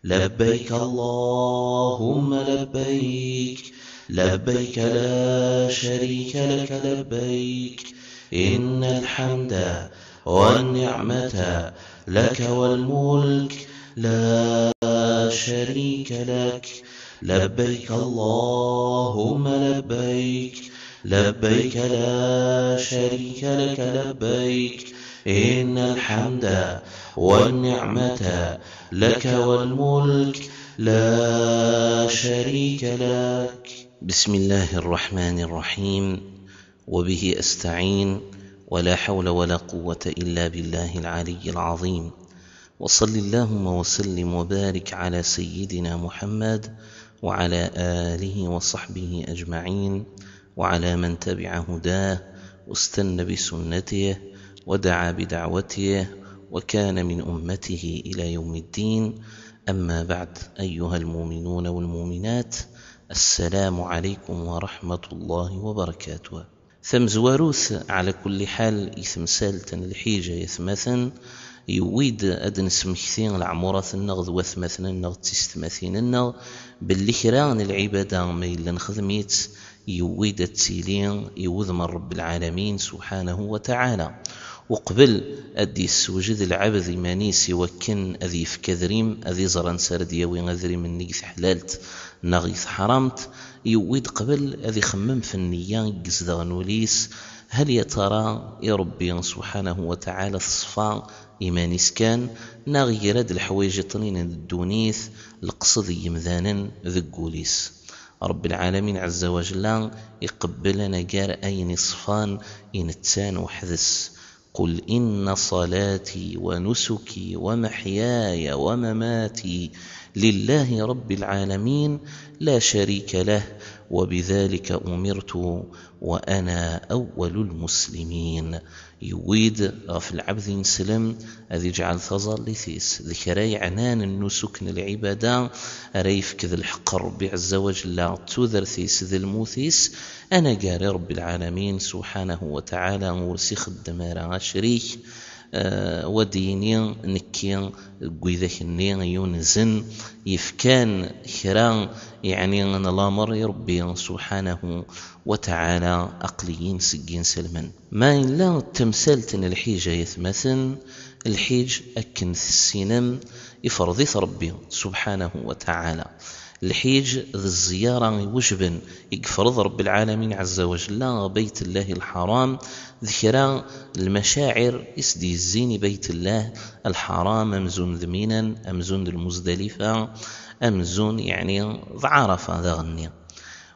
لبيك اللهم لبيك، لبيك لا شريك لك لبيك، إن الحمد والنعمة لك والملك لا شريك لك. لبيك اللهم لبيك، لبيك لا شريك لك لبيك، إن الحمد والنعمة لك والملك لا شريك لك. بسم الله الرحمن الرحيم، وبه أستعين، ولا حول ولا قوة إلا بالله العلي العظيم. وصل اللهم وسلم وبارك على سيدنا محمد وعلى آله وصحبه أجمعين، وعلى من تبع هداه واستنى بسنته ودعا بدعوته وكان من أمته إلى يوم الدين. أما بعد، أيها المؤمنون والمؤمنات، السلام عليكم ورحمة الله وبركاته. ثم زواروث على كل حال يثمسالة الحيجة يثمثن يويد أدن سمكثين العمورة النغذ وثمثن النغ تستمثين النغ باللي كران العبادة ما إلا نخدميت يويد التسيلين يوذ من رب العالمين سبحانه وتعالى. وقبل أدي السوجد العبد مانيس يوكن أذي فكذريم أذي زران سرديا وين أذري من نيث حلالت نغيث حرامت يويد قبل أذي خمم في النيان قزدغنوليس هل يترى يا ربي سبحانه وتعالى الصفا إيمانيس كان نغيرد الحوايج طنين الدونيث القصد يمذانا ذقوليس. رب العالمين عز وجل يقبلنا جار أين صفان إنتان وحدث. قل إن صلاتي ونسكي ومحياي ومماتي لله رب العالمين لا شريك له وبذلك أمرت وأنا أول المسلمين. يويد في العبد ينسلم أذي جعل ثظل لثيس ذكري عنان النسك العبادة أريف كذا الحق ربي عز وجل تذر ثيس ذي الموثيس. أنا قاري رب العالمين سبحانه وتعالى ورسيخ الدمار شريك وديني نكين قويذك النين يونزن يفكان خيران يعني أن الأمر ربي سبحانه وتعالى أقليين سجين سلما. ما إلا تمثالة الحيجة يثمثن الحيج أكن في السينم يفرضيث ربي سبحانه وتعالى. الحيج ذي الزيارة وجبا يقفرض رب العالمين عز وجل بيت الله الحرام ذكرى المشاعر اسدي الزين بيت الله الحرام أمزون ذمينا أمزون المزدلفة أمزون يعني ضعرفة ذا غنية.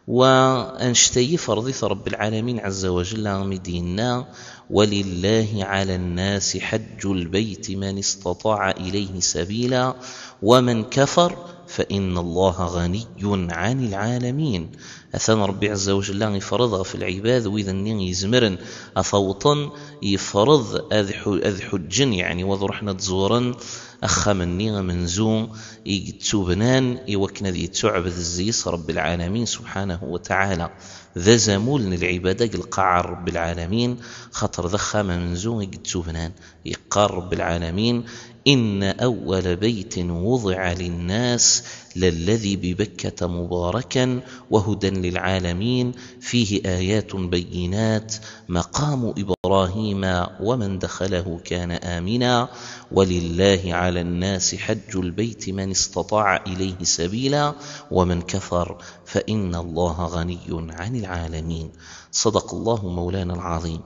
وأنشتي فرضيث رب العالمين عز وجل مديننا ولله على الناس حج البيت من استطاع إليه سبيلا ومن كفر فإن الله غني عن العالمين. أثنى ربي عز وجل يفرضها في العباد وإذا النين يزمرن أثوطا يفرض أذ حجن يعني وضرحنا تزورا أخا مني منزوم يتوبنان يوكنا ذي تعبد الزيس رب العالمين سبحانه وتعالى. ذا زمول العبادة القاع رب العالمين خطر ذخا منزوم يتوبنان يقار رب العالمين إن أول بيت وضع للناس للذي ببكة مباركا وهدى للعالمين فيه آيات بينات مقام إبراهيم ومن دخله كان آمنا ولله على الناس حج البيت من استطاع إليه سبيلا ومن كفر فإن الله غني عن العالمين. صدق الله مولانا العظيم.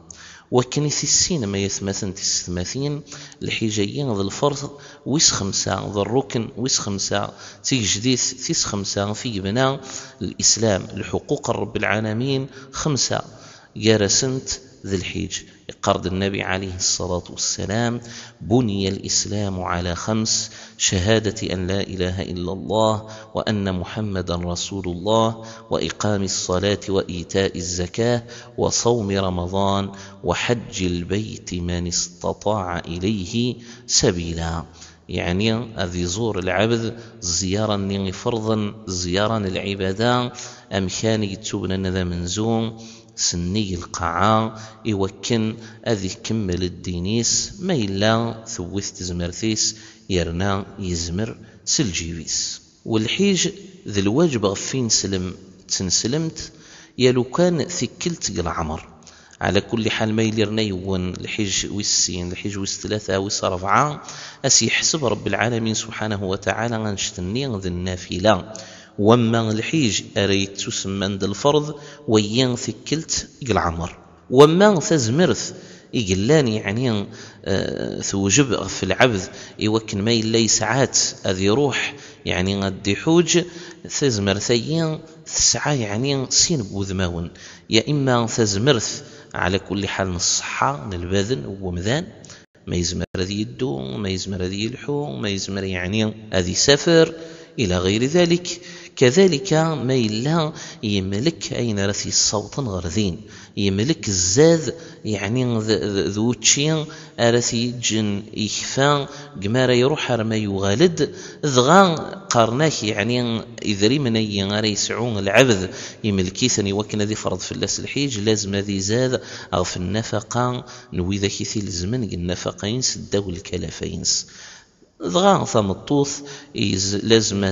وكنث السين ما يثمثن تستماثين الحجيين ذا الفرض ويس خمسة ذا الركن ويس خمسة تجديث ثيس خمسة في بناء الإسلام الحقوق رب العالمين خمسة جارسنت ذي الحج. قرض النبي عليه الصلاة والسلام بني الإسلام على 5: شهادة أن لا إله إلا الله وأن محمدا رسول الله وإقام الصلاة وإيتاء الزكاة وصوم رمضان وحج البيت من استطاع إليه سبيلا. يعني أذي زور العبد زيارة فرضا زيارة العبادة أمكان يتوبنا ذا منزوم سني القاعة يوكن أذي كمل الدينيس ما إلا ثوث تزمرثيس يرنا يزمر سلجيويس. والحيج ذي الواجب غفين تنسلمت يالو كان ثكلت قل عمر. على كل حال ما يليرنا يون الحج والسين الحج والثلاثة والصرفعة أسي يحسب رب العالمين سبحانه وتعالى غنشتني ذي النافلة. وما الحج أريد تسمى الفرض وين ثكلت قل عمر. وما تزمرث يقلان يعني توجب في العبد يوكن ما يلي ساعات أذي روح يعني غدي حوج تزمرثين تسعى يعني سين بوذماون. يا إما تزمرث على كل حال الصحة البدن ومذان ما يزمر ذي يدو ما يزمر ذي الحو ما يزمر يعني هذه سفر إلى غير ذلك. كذلك ما إلا يملك أين رثي الصوت غرذين يملك الزاذ يعني ذو تشين أرثي جن إخفاء جمارة يروح ما يغالد ذغا قرناك يعني إذا من ينغري يسعون العبد يملكي ثاني وكنا ذي فرض في اللاس الحيج لازم ذي زاد أو في النفقة نوي ذا كثير الزمن النفقين سدوا الكلافينس ذغا ثمطوث لازم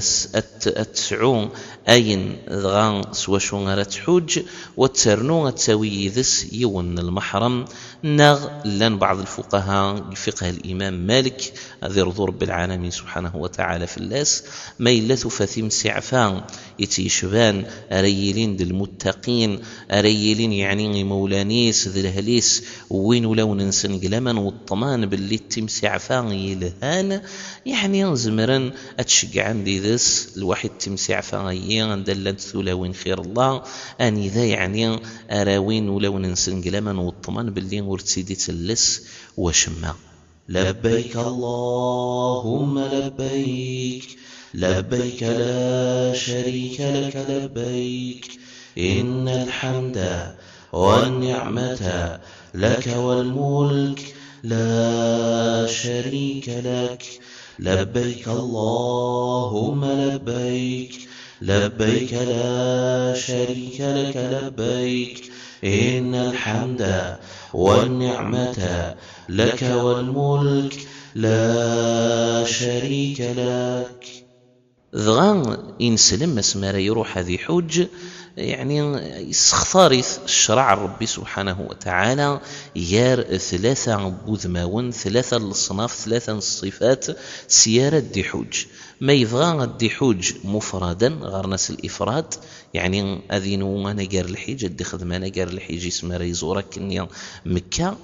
أتسعون أين ذغا سواشون غرات حوج وتسرنو تسوي ذس يون المحرم. نغ لان بعض الفقهاء فقه الإمام مالك ذي رضو رب العالمين سبحانه وتعالى في اللاس ما يلث فثيم سعفان يتيشبان أريلين دي المتقين أريلين يعني مولانيس ذي الهليس وين ولو ننسن قلما والطمان باللي تيم سعفان يلهان يعني زمرا أتشجع عندي ذس الواحد تيم سعفان دلت ثلاوين خير الله أني ذا يعني أراوين ولو ننسن قلما والطمان باللي ورتسيدي تلس وشما. لبيك اللهم لبيك لبيك لا شريك لك لبيك إن الحمد والنعمة لك والملك لا شريك لك. لبيك اللهم لبيك لبيك لا شريك لك لبيك إن الحمد والنعمة لك والملك لا شريك لك. ذغا إن سلم اسمار يروح هذه حج يعني يستخثار الشرع ربي سبحانه وتعالى يار ثلاثة بوذماون ثلاثة الصناف ثلاثة الصفات سيارة دي حج. ما يبغى الدي حج مفردا غير ناس الإفراد يعني أذينو أنا جار الحج أدي خدمة أنا جار الحج اسمه ريزورك إني مكة.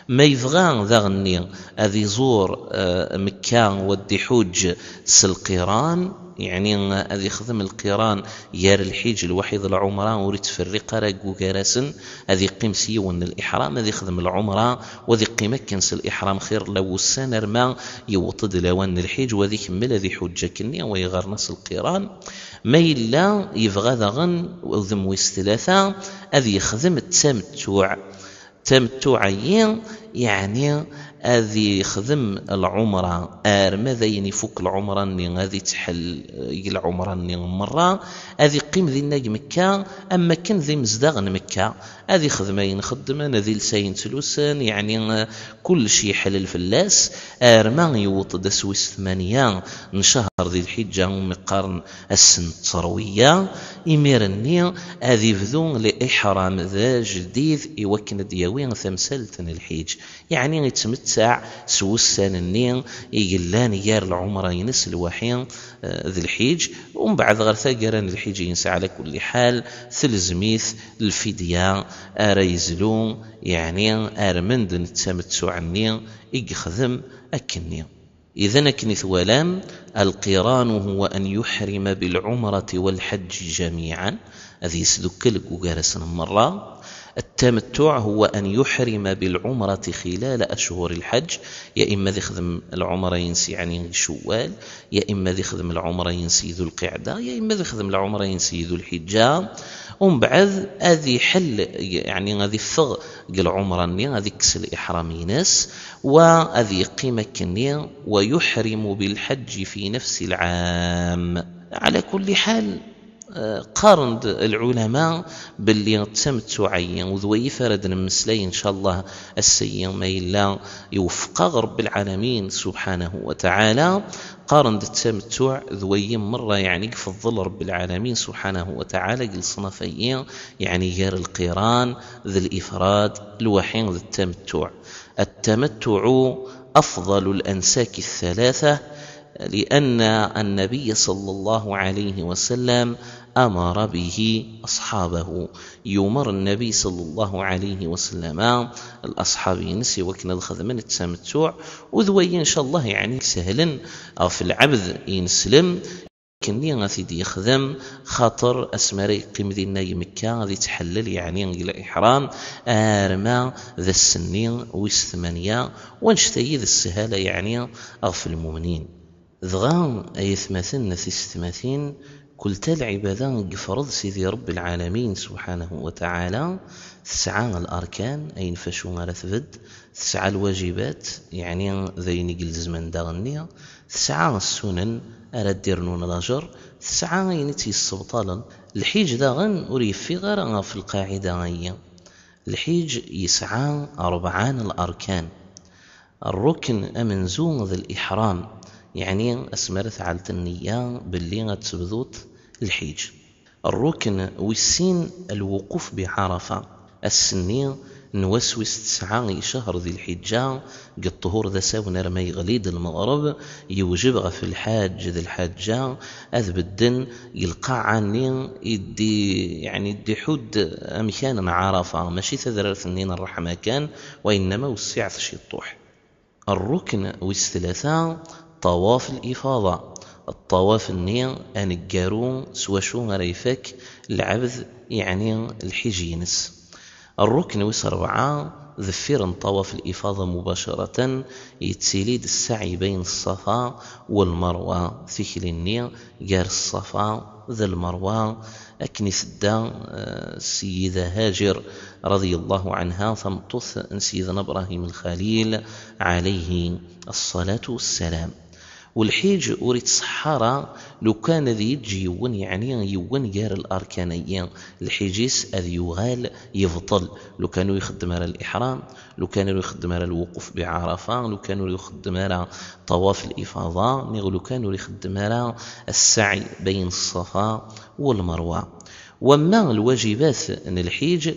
ما يبغى ذا غني أذي زور مكة ودي حج سلقيران يعني أذي خدم القيران يار الحج الوحيد العمرة وريت في الرقة وجارسن أذي قيم سيون الإحرام أذي خدم العمرة وذي قيمة كنس الإحرام خير لو السنة رما يوطد لوان الحج وذي كمل ذي حجة كني ويغار نص القيران. ما إلا يبغى ذغن وذم ويستلاثا أذي يخدم تمتعين يعني أذي خدم العمرة ماذا ينفك العمرة أني غادي تحل العمرة أني مرة أذي قيم ذي الناج مكة. أما كان ذي مزدغن مكة أذي خدمين خدما ذي لسين تلوسان يعني كل شيء حلل في اللاس ما يوطد سويس 8 من شهر ذي الحجة ومقارن السنة التروية يميرني أذي بذون لإحرام ذا جديد يوكن دياوين ثمثال الحج يعني يتمتع سوسان النين يقلان يار العمره ينس الوحين ذي الحج ومن بعد غير ثقران الحج ينسى. على كل حال ثلزميث الفدية أريزلون يعني أرمند التمتع النين يخدم أكني. إذن كنث ولام القران هو أن يحرم بالعمرة والحج جميعا هذه سدكلك وقارسنا مرة. التمتع هو أن يحرم بالعمرة خلال أشهر الحج يا إما ذي خدم العمرة ينسي يعني شوال يا إما ذي خدم العمرة ينسي ذو القعدة يا إما ذي خدم العمرة ينسي ذو الحجة. ومن بعد هذه حل يعني هذه فغ العمرة هذه كسل إحرامي ناس وهذه قيمة كنية ويحرم بالحج في نفس العام. على كل حال قارن العلماء باللي التمتعي وذوي فرد المسلي إن شاء الله السيء ما إلا يوفق رب العالمين سبحانه وتعالى. قارن التمتع ذوي مرة يعني يفضل رب العالمين سبحانه وتعالى قل صنفيين يعني غير القيران ذي الإفراد الوحين ذي التمتع. التمتع أفضل الأنساك الثلاثة لأن النبي صلى الله عليه وسلم أمر به أصحابه. يمر النبي صلى الله عليه وسلم الأصحاب ينسي وكنا الخدمة التمتع وذوي إن شاء الله يعني سهلا أو في العبد ينسلم كني غادي يخدم خاطر اسمري قيم ديالنا مكه غادي تحلل يعني الإحرام ارما ذا السنين ويس 8 ونشتي ذا السهاله يعني أغفل المؤمنين ذغا أيثمثن ثستمثين كلتا العبادة قفرض سيدي رب العالمين سبحانه وتعالى 9 الأركان أي نفشو على ثبت 9 الواجبات يعني ذين يقل زمن داغنية 9 السنن أراد ديرنون الأجر 9 ينتي السبطالا الحيج داغن وريفي غير في القاعدة هي الحيج يسعى 4 الأركان. الركن أمنزون ذا الإحرام يعني أسمرت على النية باللي غتبذوت الحيج. الركن والسين الوقوف بعرفة السنية نوسوس 9 شهر ذي الحجة قد طهور ذا ساونا رمي غليد المغرب يوجب في الحاج ذي الحاجة أذب الدن يلقى عني يدي حد أمكان عرفة ماشي تذرر ثنين الرحمة كان وإنما وسع في الطوح. الركن والثلاثة طواف الإفاضة الطواف النية أن الجارون سواشو غريفك العبد يعني الحجينس. الركن والسرعة ذفير طواف الإفاضة مباشرة يتسيليد السعي بين الصفا والمروة ثكل النية جار الصفا ذا المروة أكنس الدا السيدة هاجر رضي الله عنها ثمطث سيدنا إبراهيم الخليل عليه الصلاة والسلام. والحيج أريد صحارى لو كان ذي يجي يون يعني يون غير الأركانيين الحجيس أذ يغال يفضل لو كانوا يخدم على الإحرام لو كانوا يخدم على الوقوف بعرفة لو كانوا يخدم على طواف الإفاضة لو كانوا يخدم على السعي بين الصفا والمروة. وما الواجبات ان الحيج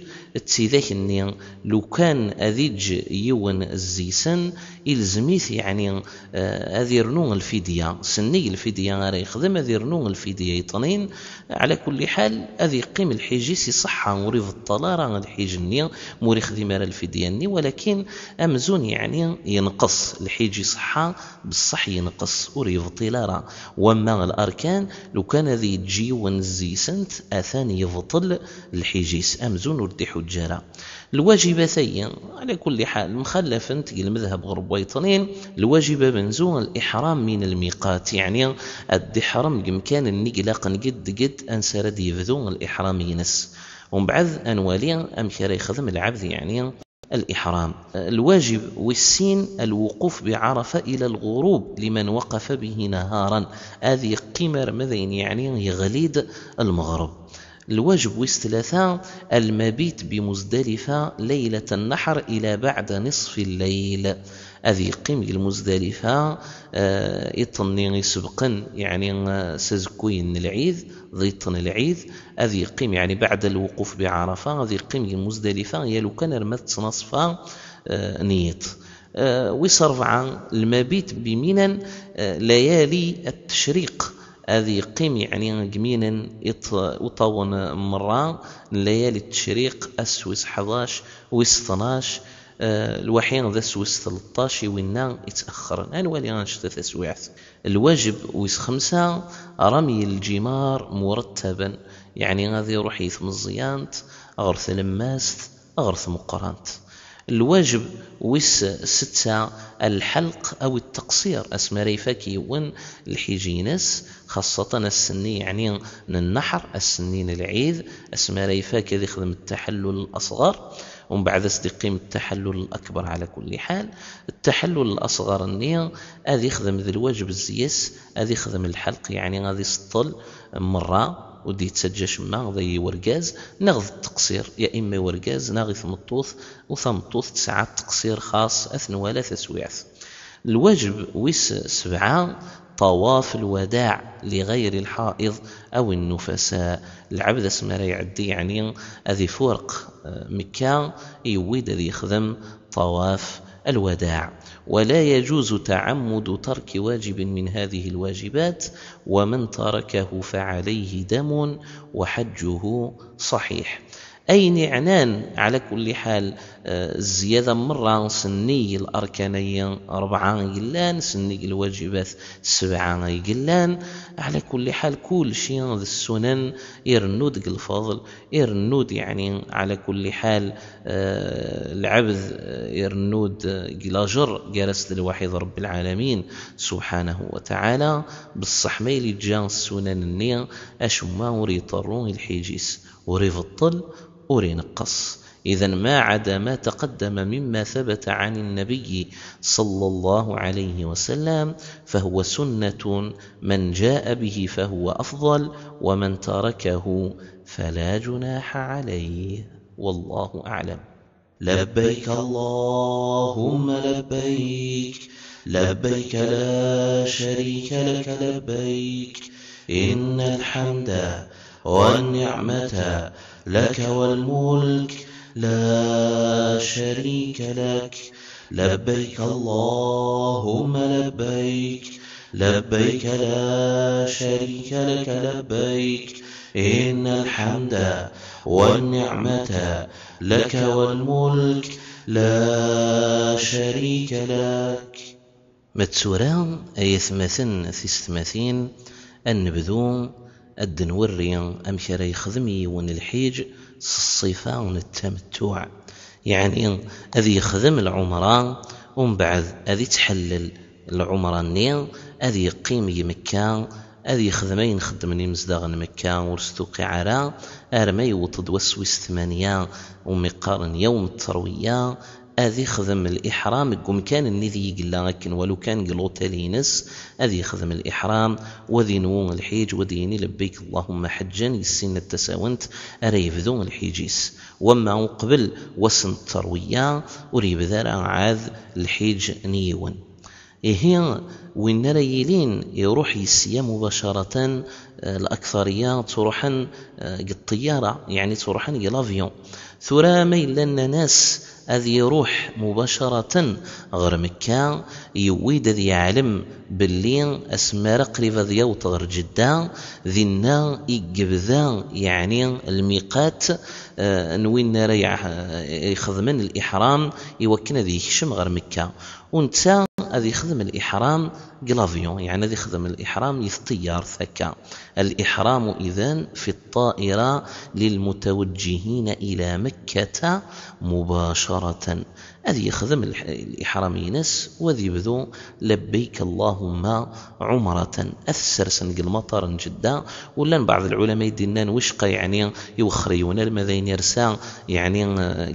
تسيذاك اني لو كان اذيج يون الزيسن الزميث يعني اذيرنون الفديه سني الفديه غير يخدم اذيرنون الفديه يطنين على كل حال اذي قيم الحيجيس صحه مريض الطلاره الحيج الني موري خدمه الفديه الني ولكن امزون يعني ينقص الحيج صحه بالصح ينقص وريض الطلاره. وما الاركان لو كان ذي جيون الزيسنت اثان يبطل الحجيس أمزون وردي حجارة. الواجبتين على كل حال مخلف تقل المذهب غرب ويطنين الواجبة بنزون الإحرام من الميقات يعني الدحرم بإمكان النقلاق قد أنسرد يبذون الإحرام ينس ومن بعد أنوالي أمكار يخدم العبد يعني الإحرام. الواجب والسين الوقوف بعرفة إلى الغروب لمن وقف به نهارا هذه قمر مذين يعني يغليد المغرب. الواجب والثلاثة المبيت بمزدلفة ليلة النحر إلى بعد نصف الليل هذه قيم المزدلفة يطني سبقا يعني سزكوين العيد ضيطن العيد هذه قيم يعني بعد الوقوف بعرفة هذه قيم المزدلفة هي لو كان رمت نصفها نيت. وصرفع المبيت بمنن ليالي التشريق هذه قيم يعني قمينا يطون مرة ليالي التشريق أسوس 11 ويس 12 الوحين ذا سوس 13 وينا يتأخر أنوالي غنشتا تسويعت. الواجب ويس 5 رمي الجمار مرتبا يعني غادي يروح يثم الزيانت أغرث لماست أغرث مقرانت. الواجب ويس 6 الحلق أو التقصير أسمري فاكي ون الحجينس خاصة السني يعني النحر السنين العيد أسمري فاكي ذي خدم التحلل الأصغر ومن بعد استقيم التحلل الأكبر. على كل حال التحلل الأصغر النية هذه يخدم ذي الواجب الزياس هذه يخدم الحلق يعني هذه سطل مرة ودي تسجش ما ذي ورقاز نغذ التقصير يا إما ورقاز ناغي ثمطوث وثمطوث تسعة تقصير خاص أثن ولا تسويعث. الواجب ويس 7 طواف الوداع لغير الحائض أو النفساء. العبد اسمه يعدي يعني أذي فرق مكة يويد ذي يخدم طواف الوداع. ولا يجوز تعمد ترك واجب من هذه الواجبات، ومن تركه فعليه دم وحجه صحيح. أي نعنان على كل حال الزيادة مرة سني الأركانية 4 يقلان، سني الواجبات 7 يقلان. على كل حال كل شيء السنن يرنود الفضل يرنود يعني على كل حال العبد يرنود قلاجر جالس للوحيد رب العالمين سبحانه وتعالى. بالصح ما يلي جان السنن النية أشما وريطرون الحيجيس وريفطل ورينقص. إذن ما عدا ما تقدم مما ثبت عن النبي صلى الله عليه وسلم فهو سنة، من جاء به فهو أفضل، ومن تركه فلا جناح عليه، والله أعلم. لبيك اللهم لبيك، لبيك لا شريك لك لبيك، إن الحمد والنعمة لك والملك لا شريك لك. لبيك اللهم لبيك، لبيك لا شريك لك لبيك، إن الحمد والنعمة لك والملك لا شريك لك. متسوران أي 38 النبذو الدنوري أمشي يخدمي ون الحيج الصفة ون التمتع، يعني أذي يخدم العمرة ومن بعد أذي تحلل العمرة النيل أذي يقيم مكة أذي يخدمين خدمني مزدغن مكة ورستوقي عرا أرمي وطد وسوس 8 ومقارن يوم التروية أذي خدم الإحرام. قم كان النذي يقلا لكن ولو كان قلوتالينس أذي خدم الإحرام وذي نوم الحيج وديني لبيك اللهم حجا يسين التساونت أريفذون الحيجيس. وما قبل وسن التروية وريب ذرع عاذ الحيج نيون هي وين ريلين يروح يسيا مباشرة. الأكثرية تروحن الطيارة يعني تروحن الافيون ثرا ميلنا ناس أذي يروح مباشرة غير مكة يويد ذي يعلم باللي أسمار قريبا ذي وطغر جدا ذينا يقبذا يعني الميقات نوين ريح يخدمن الإحرام يوكنا ذي يخشم غير مكة. وانتا هذا يخدم الإحرام قلافيون يعني هذا يخدم الإحرام يثطيار ثكا. الإحرام إذن في الطائرة للمتوجهين إلى مكة مباشرة. هذا يخدم الإحرام ينس وذي يبذو لبيك اللهم عمرة أثر سنق المطار جدا. ولا بعض العلماء يدينان وشقا يعني يوخريون المذين يرسى يعني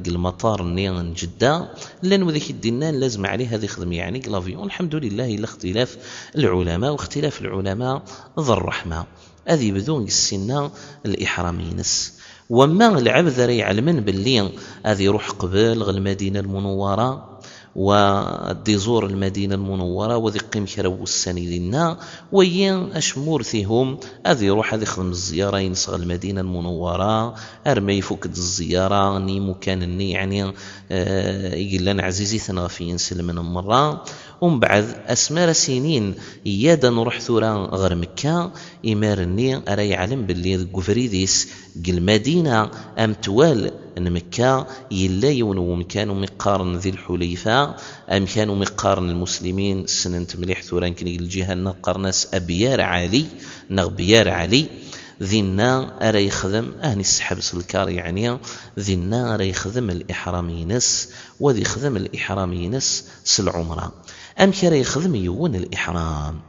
المطار نيان جدا لأن وذيك الدينان لازم عليه هذا يخدم يعني قلافيون. الحمد لله إلا اختلاف العلماء واختلاف العلماء ذو الرحمة. هذه بدون السنة الإحرام ينس. وما العبد يعلمن باللي هذه يروح قبل المدينة المنورة وديزور المدينة المنورة وذي قيم كرو السنين وين أشمورثهم هذه يروح هذه يخدم الزيارة ينصغ المدينة المنورة أرمي فوق الزيارة ني مكان يعني يقول لنا عزيزي ثنغفي ينسل من المرة. ومن بعد أسمار سنين يادا نروح ثورا غير مكة إمارني أرى يعلم باللي القفريديس المدينة أمتوال أن مكة يلا يونو مكانوا مقارن ذي الحليفة أم كانوا مقارن المسلمين سنة مليح ثورا كن الجهة نقرناس أبيار علي نغبيار علي ذينا أرى يخدم أهني السحب سلكار يعني ذينا أرى يخدم الإحرامينس وذي يخدم الإحرامينس سالعمرة أم كان يخدم يون الإحرام.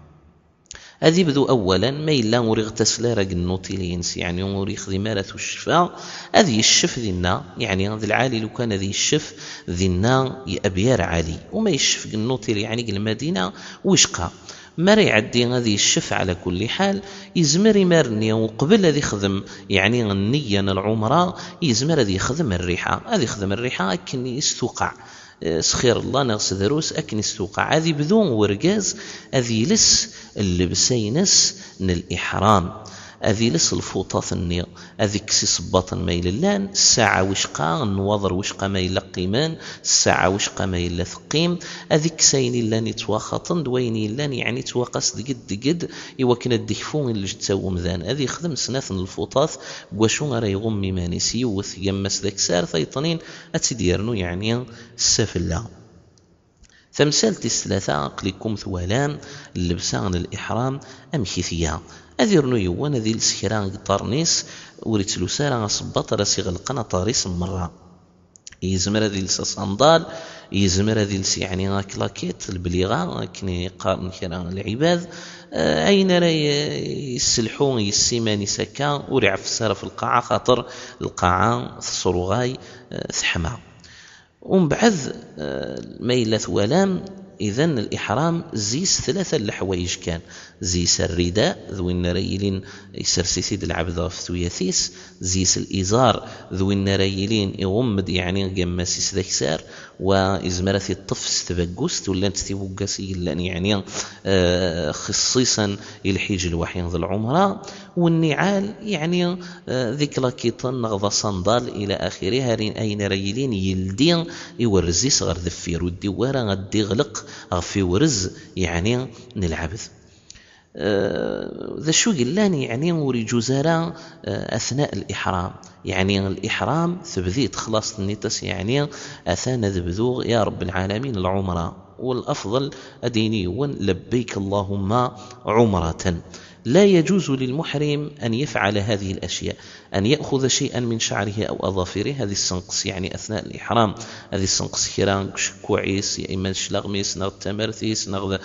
هذه بدو أولا ما إلا مريغ تسلا راق النوتيلينس يعني مريغ ذي مارث الشفاء هذه الشف ذينا يعني هذا العالي لو كان ذي الشف ذينا أبيار عالي وما يشف النوتيل يعني المدينة وشقا. ما يعدي غادي الشف على كل حال يزمر يمارني وقبل هذا يخدم يعني النية العمرة يزمر هذا يخدم الريحة، هذا يخدم الريحة أكن يستوقع سخير الله نغس دروس أكن يستوقع هذه بدون ورقاز هذه لس اللبسينس من الإحرام هذه لس الفوطة النية هذه كسي صباطا ما يلان الساعة وشقا النواظر وشقا ما يلا قيمان الساعة وشقا ما يلا ثقيم هذه كسين اللان يتواخطن دوين اللان يعني تواقص دقد إوا كنا الدكفون اللي جتساو مذان هذه يخدم سناث الفوطات بواشون راه يغمي مانيسي وثيمس ذاك سار ثيطنين أتديرنو يعني السفلة. فمثال الثلاثة قليكم ثوالان اللبسان الإحرام أمكثية هذه رنو هذه السكران طارنيس وريتلو سارة صباط راسي غلقنا طاريس مرة يزمر هذه الصندال يزمر هذه يعني كلاكيت البليغة كني قارن كرا العباد أين راه يسلحون يسيماني سكا وريعف السارة في القاعة خاطر القاعة صروغاي ثحمة. ومن بعد ما إلا ثوالان إذن الإحرام زيس ثلاثة الحوايج كان زيس الرداء ذوين ريلين يسرسي سيد العبد في ثوياثيس زيس الإزار ذوين ريلين يغمد يعني قماسيس ذاك سار وإزمرثي الطف ستبقوست ولا تستبقاسي يعني خصيصا الحج الوحيد ذو العمرة والنعال يعني ذيك لاكيطن نغضى صندال إلى آخره هارين أين ريلين يلدين يورزيس غير ذفير والدوارة غدي غلق غفي ورز يعني نلعبث ذا شو قلاني يعني وري جزارة أثناء الإحرام يعني الإحرام ثبذيت خلاص النتس يعني أثناء ذبذوغ يا رب العالمين العمرة والأفضل أديني لبيك اللهم عمرة. لا يجوز للمحرم أن يفعل هذه الأشياء أن يأخذ شيئا من شعره أو أظافره هذه السنقص يعني أثناء الإحرام هذه السنقص كيران كوعيس يا إما شلاغميس نغ تمرثيس نغ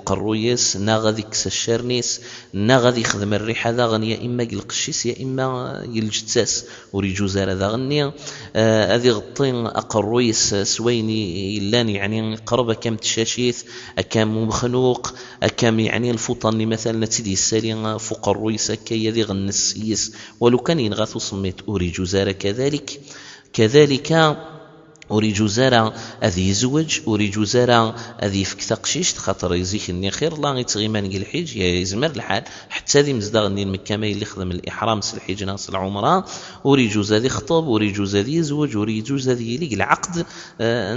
قرويس نغ ذيك الشرنيس نغ ذي خدم الريحة ذا غني يا إما القشيس يا إما الجتاس وريجوزار ذا غني هذه غطين أقرويس سويني إلان يعني قرب كم تشاشيث أكام مخنوق أكام يعني الفطن مثلا تدي السالين فوق الرويس كي يذي غنسيس ولو كان ينغاث صميت أوري جزارة كذلك أوري جزارة أذي يزوج أوري جزارة أذي يفك تقشيش خاطر يزيك إني خير الله يتغيمان الحج يا يزمر الحال حتى ذي مزدغني المكامي اللي خدم الإحرام الحج ناس العمرة أوري جوز ذي خطب أوري جوز ذي يزوج أوري جوز ذي يليق العقد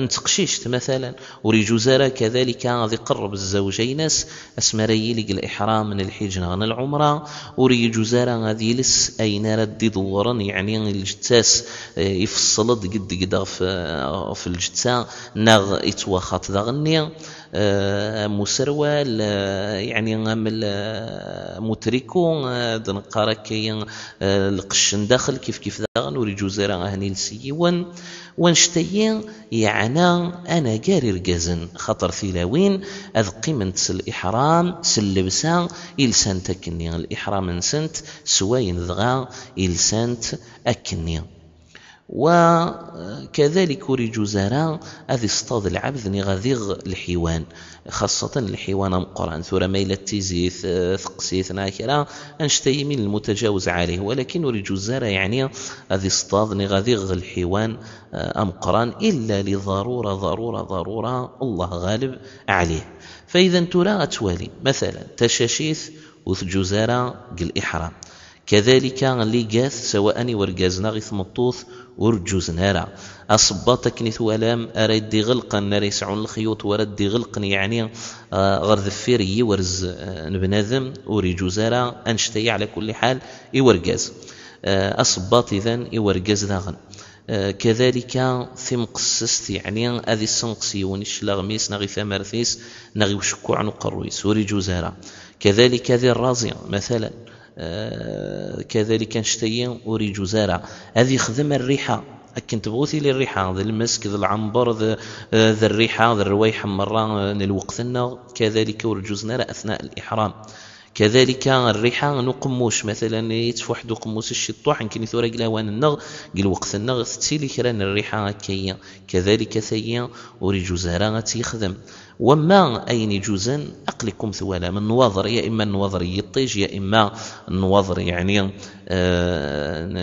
نتقشيشت مثلا أوري جزارة كذلك ذي قرب الزوجين ناس أسمري يليق الإحرام من الحج نغن العمرة أوري جزارة هذه لس أين ردي دورا يعني الجتاس يفصل قد في الجتسا نغ يتوخط ذا غنية مسروال يعني غامل متركو دنقارا كي القشن داخل كيف ذا نوري جزيرة هني السيوان وانشتيين يعني أنا جاري رجازن خطر ثلاوين أذ قيمة الإحرام سلبسا إلسان تكني الإحرام نسنت سوين ذغا إلسانت أكني. وكذلك رجزارا أذي اصطاد العبد نغذيغ الحيوان خاصة الحيوان مقران ثورة ميلة تيزيث ثقسيث ناكرا أنشتي من المتجاوز عليه ولكن رجزارا يعني أذي اصطاد نغذيغ الحيوان أمقران إلا لضرورة الله غالب عليه. فإذا ترى أتوالي مثلا تشاشيث وثجزارا قل إحرام كذلك اللي جاث سواء ورجازنا غيث مطوث ورجوز نارا أصباتك نثوالام أريد غلقا نريسعون الخيوط ورد غلقا يعني غرذ فيري ورز نبناذم ورجوزارا أنشتي على كل حال إورجاز أصبات إذن إورجاز ذاغن كذلك ثم قصصت يعني هذه السنقسي ونشلا غميس نغي ثمرثيس نغي وشكو عنو قرويس ورجوزارا كذلك ذي الرازية مثلا كذلك نشتيين أوري جزارة هذه خدم الريحة أكن تبغوثي للريحة ذا المسك ذا العنبر ذا الريحة ذا الرويحة مرة نلوقتنا كذلك ورجوزنا أثناء الإحرام. كذلك الريحة نقموش مثلا يتفوح دو قموس الشطوح يمكن يثورق لوان النغ قل وقت النغ تسيلي كران الريحة كذلك ثيا ورجوزارة تيخدم. وما أين جوزن أقلكم ثوالا من نواظر، يا إما النواظر يطيج يا إما النواظر يعني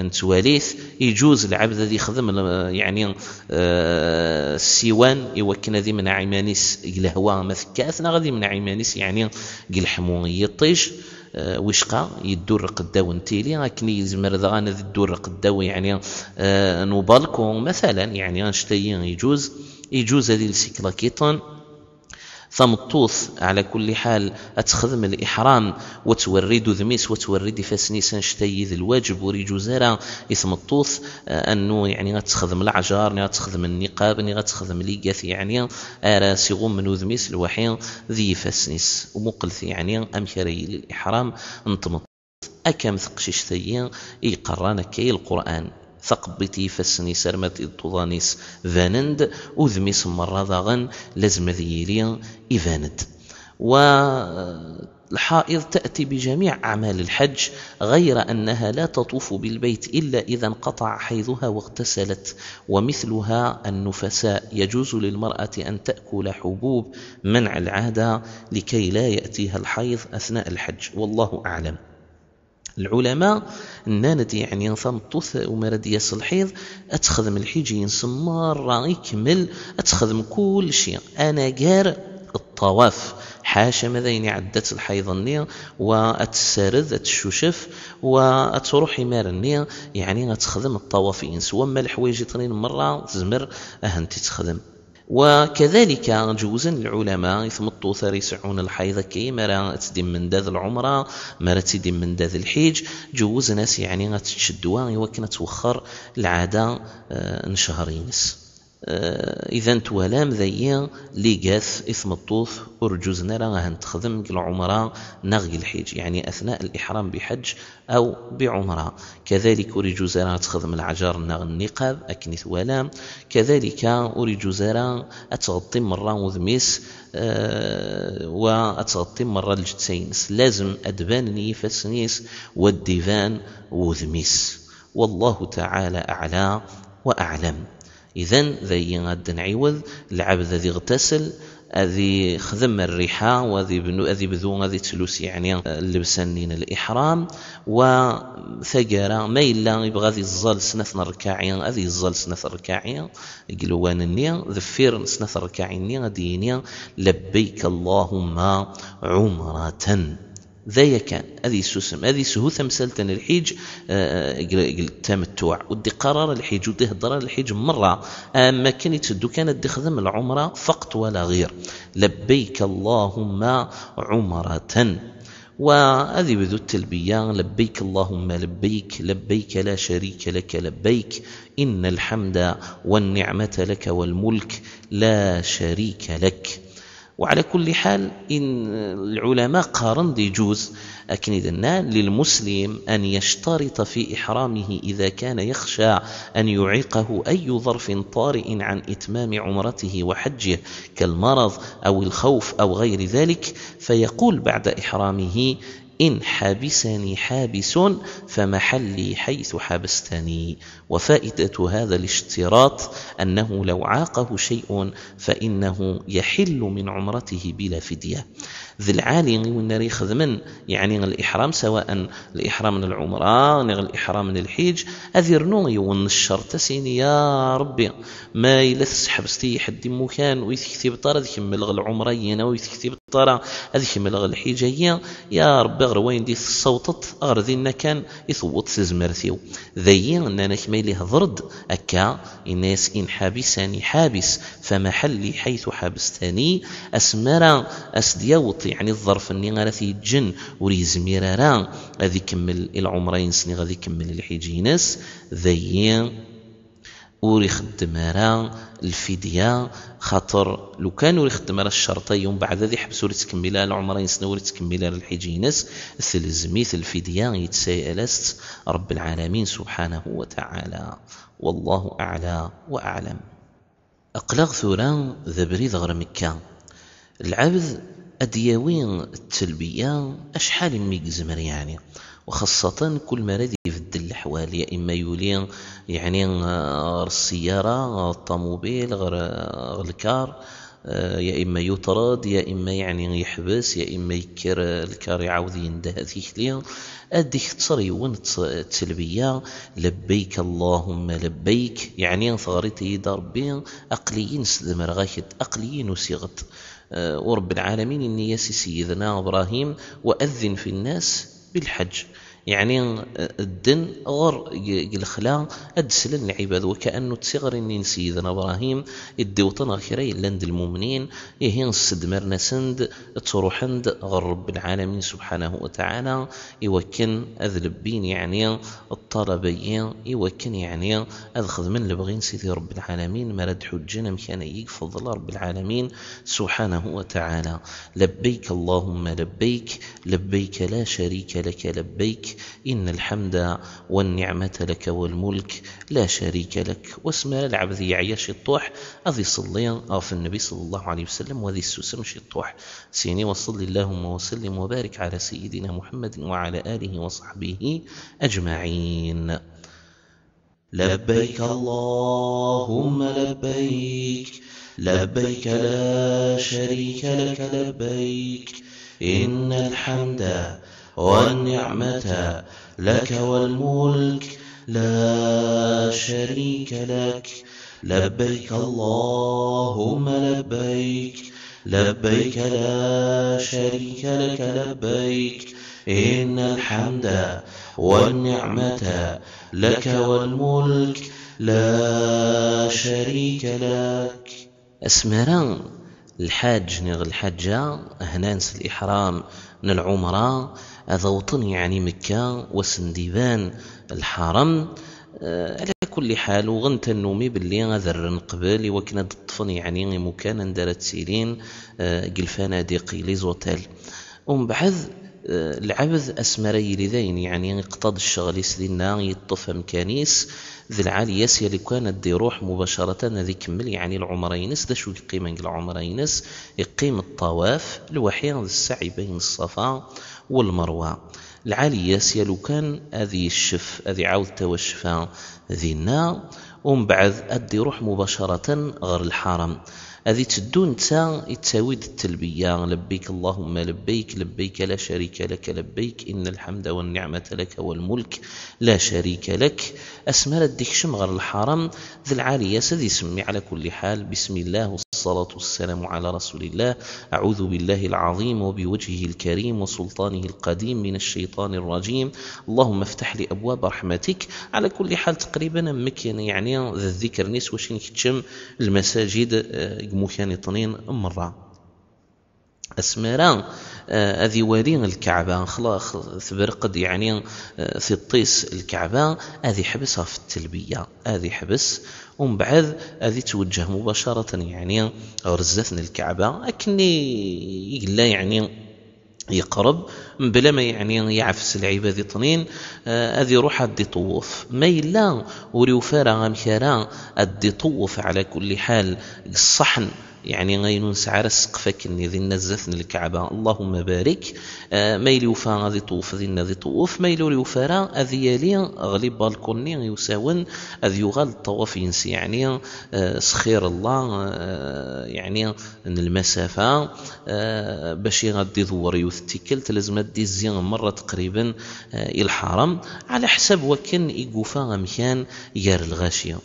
نتواليث. يجوز العبد ذي يخدم يعني السيوان يوكنا ذي من عيمانيس الهواء مثكاثنا غادي من عيمانيس يعني الحمو يطيج وشقا يدور قداو نتيلي لكن يزمر ذغان ذي الدور قداو يعني نوبالكون مثلا يعني غنشتاين يجوز هذه السيكلاكيطون ثمطوث. على كل حال أتخدم الإحرام وتورد ذميس وتورد فاسنيس نشتي ذي الواجب وريجو زارا يثمطوث أنه يعني غتخدم العجار، غتخدم النقاب، غتخدم ليقاث يعني أراسي غم من ذميس الوحين ذي فاسنيس ومقلث يعني أمكري الإحرام انطمط أكام ثقشيش ثيين يقرانا كي القرآن ثقبتي فسني سرمت الطوضانيس فانند وذميس مرة ضاغن لازم ذيلي إفاند. والحائض تأتي بجميع أعمال الحج غير أنها لا تطوف بالبيت إلا إذا انقطع حيضها واغتسلت، ومثلها النفساء يجوز للمرأة أن تأكل حبوب منع العادة لكي لا يأتيها الحيض أثناء الحج، والله أعلم. العلماء الناند يعني نظام الطوث ومرد ياس الحيض أتخدم الحج ينسمار يكمل أتخدم كل شيء. أنا جار الطواف حاشا ماذا عدت الحيض النية وأتسرد أتشوشف وأتروح مار النية يعني أتخدم الطواف ينس وما الحوايج طرين مرة تزمر أهنتي تخدم. وكذلك جوزا العلماء يثمطوا ثريسعون الحيض كي مرا تدم من داذ العمرة مرا تدم من داذ الحج جوز ناس يعني غتشدوا يوكنا توخر العادة نشهرينس. إذا توالام ذي ليقاث إثم الطوف ورجوزنا راه نتخدم العمرة نغي الحج يعني أثناء الإحرام بحج أو بعمرة. كذلك أريجوز راه تخدم العجار نغ النقاب أكني توالام. كذلك أريجوز راه أتغطي مرة وذميس وأتغطي مرة الجتسينس لازم أدبانني فسنيس والديفان وذميس، والله تعالى أعلى وأعلم. إذن ذي غد نعوذ العبد ذي اغتسل ذي خدم الريحة وذي بذو ذي تلوس يعني اللبسانين الإحرام وثقرا ما إلا يبغى ذي الظل سنة ركاعيا ذي الظل سنة ركاعيا يقلوان النية ذفير سنة ركاعيا دينيا لبيك اللهم عمرة ذي كان هذه سوسم هذه سهوثة مسألة الحج التمتع ودي قرار الحج ودي هضرار الحج مرة أما كان يتدو كانت خدم العمرة فقط ولا غير. لبيك اللهم عمرة وهذه بذو التلبية لبيك اللهم لبيك لبيك لا شريك لك لبيك إن الحمد والنعمة لك والملك لا شريك لك. وعلى كل حال إن العلماء قارن دي جوز أكندنا للمسلم أن يشترط في إحرامه إذا كان يخشى أن يعيقه أي ظرف طارئ عن إتمام عمرته وحجه كالمرض أو الخوف أو غير ذلك، فيقول بعد إحرامه إن حابسني حابس فمحلي حيث حبستني. وفائدة هذا الاشتراط أنه لو عاقه شيء فإنه يحل من عمرته بلا فدية. ذي العالم والنري خذمن يعني الإحرام سواء الإحرام من العمرة أو الإحرام من الحج أذرنو يون الشرط سيني يا ربي ما يلث حبستي حد مكان ويثكتب طارة ذكمل العمريين ويثكتب طارة ذكمل الحجيين يا ربي غروين دي الصوتت أغرذين كان يثوت سزمرثيو ذي أننا كميلي هضرد أكا الناس إن حابسني حابس فمحلي حيث حبستني أسمرا أسديوط يعني الظرف اني غادي يتجن وريزميرارا غادي يكمل العمرين سني غادي يكمل الحجينس ذي وري خدمارا الفدية خاطر لو كانوا يخدموا الشرطين ومن بعد ذي يحبسوا لتكمل العمرين سنه ولتكمل الحجينس الزميث الفدية يتسائلست رب العالمين سبحانه وتعالى والله أعلى وأعلم. أقلق ثوران ذبري ذغر مكة العبد أدياوين التلبية أشحال ميقزمر يعني وخاصة كل ما رادي يفد الحوال يا إما يولين يعني غير السيارة غير الطوموبيل غير الكار يا إما يطرد، يا إما يعني يحبس، يا إما يكر الكار يعاود ينده ذيك ليا أديك تصريون التلبية لبيك اللهم لبيك، يعني ثغرتي ربي أقليين سدمر غاكت أقليين وسيغت ورب العالمين إني ياسي سيدنا إبراهيم وأذن في الناس بالحج، يعني الدن غر الخلا أدسلن العباد وكأنه تصغر إن سيدنا إبراهيم الدوطن خيري لند المؤمنين يهين سدمرنا سند تروحند غر رب العالمين سبحانه وتعالى يوكن أذلبين يعني الطلبيين يوكن يعني أذخذ من لبغين سيدي رب العالمين مرد حجنا مكان يفضل رب العالمين سبحانه وتعالى. لبيك اللهم لبيك، لبيك لا شريك لك لبيك، إن الحمد والنعمة لك والملك لا شريك لك. واسم العبد يعيش الطوح أذي صلي في النبي صلى الله عليه وسلم وذي السسم الطوح سيني وصل اللهم وسلم وبارك على سيدنا محمد وعلى آله وصحبه أجمعين. لبيك اللهم لبيك، لبيك لا شريك لك لبيك، إن الحمد والنعمة لك والملك لا شريك لك. لبيك اللهم لبيك، لبيك لا شريك لك لبيك، إن الحمد والنعمة لك والملك لا شريك لك. أسمران الحاج نغ الحجة هنانس الإحرام من العمرة هذا وطن يعني مكة وسنديبان الحرم. على كل حال وغنت النومي باللي غذر قبل وكنا الطفن يعني مكان دارت سيرين الفنادق لي زوتيل ومن بعد العبد أسمري لذين يعني اقتضى الشغل يسدينا يطف مكانيس ذي العاليس يلي كانت دي روح مباشرة ذي كمل يعني العمرينس دا شو يقيم العمرينس يقيم الطواف الوحيد السعي بين الصفا والمروة. العاليس يلو كان هذه الشف هذه عاود توشفا ذينا ومن بعد أدي روح مباشرة غير الحرم هذه تدون تا يتساويد التلبية لبيك اللهم لبيك، لبيك لا شريك لك لبيك، إن الحمد والنعمة لك والملك لا شريك لك. أسمر الديك شمغر الحرم ذي العالية سذي سمي على كل حال بسم الله والصلاة والسلام على رسول الله. أعوذ بالله العظيم وبوجهه الكريم وسلطانه القديم من الشيطان الرجيم، اللهم افتح لي أبواب رحمتك. على كل حال تقريبا مكين يعني ذا الذكر نيس وشين كتشم المساجد مكان اثنين مرة. أسمران هذه ولين الكعبة خلاص ثبرقد يعني في الطيس الكعبة هذه حبسها في التلبية هذه حبس ومن بعد هذه توجه مباشرة يعني رزتنا الكعبة أكني يقول يعني يقرب بلا ما يعني يعفس العباد اثنين هذه روح أدي طوف ما إلا وريوفارا غمكارا أدي طوف. على كل حال الصحن يعني غينون سعر السقفك إني ذي نزثن الكعبة اللهم بارك ما يليوفا غادي طوف ذي طوف ما يليوفارا أذي يلي غليب بالكوني يساون أذي يغال الطواف ينسي يعني سخير الله يعني أن المسافة باش غادي ذور يوثتكلت لازم دي الزين مرة تقريبا إلى الحرم على حسب وكن يقوفا غمكان يار الغاشية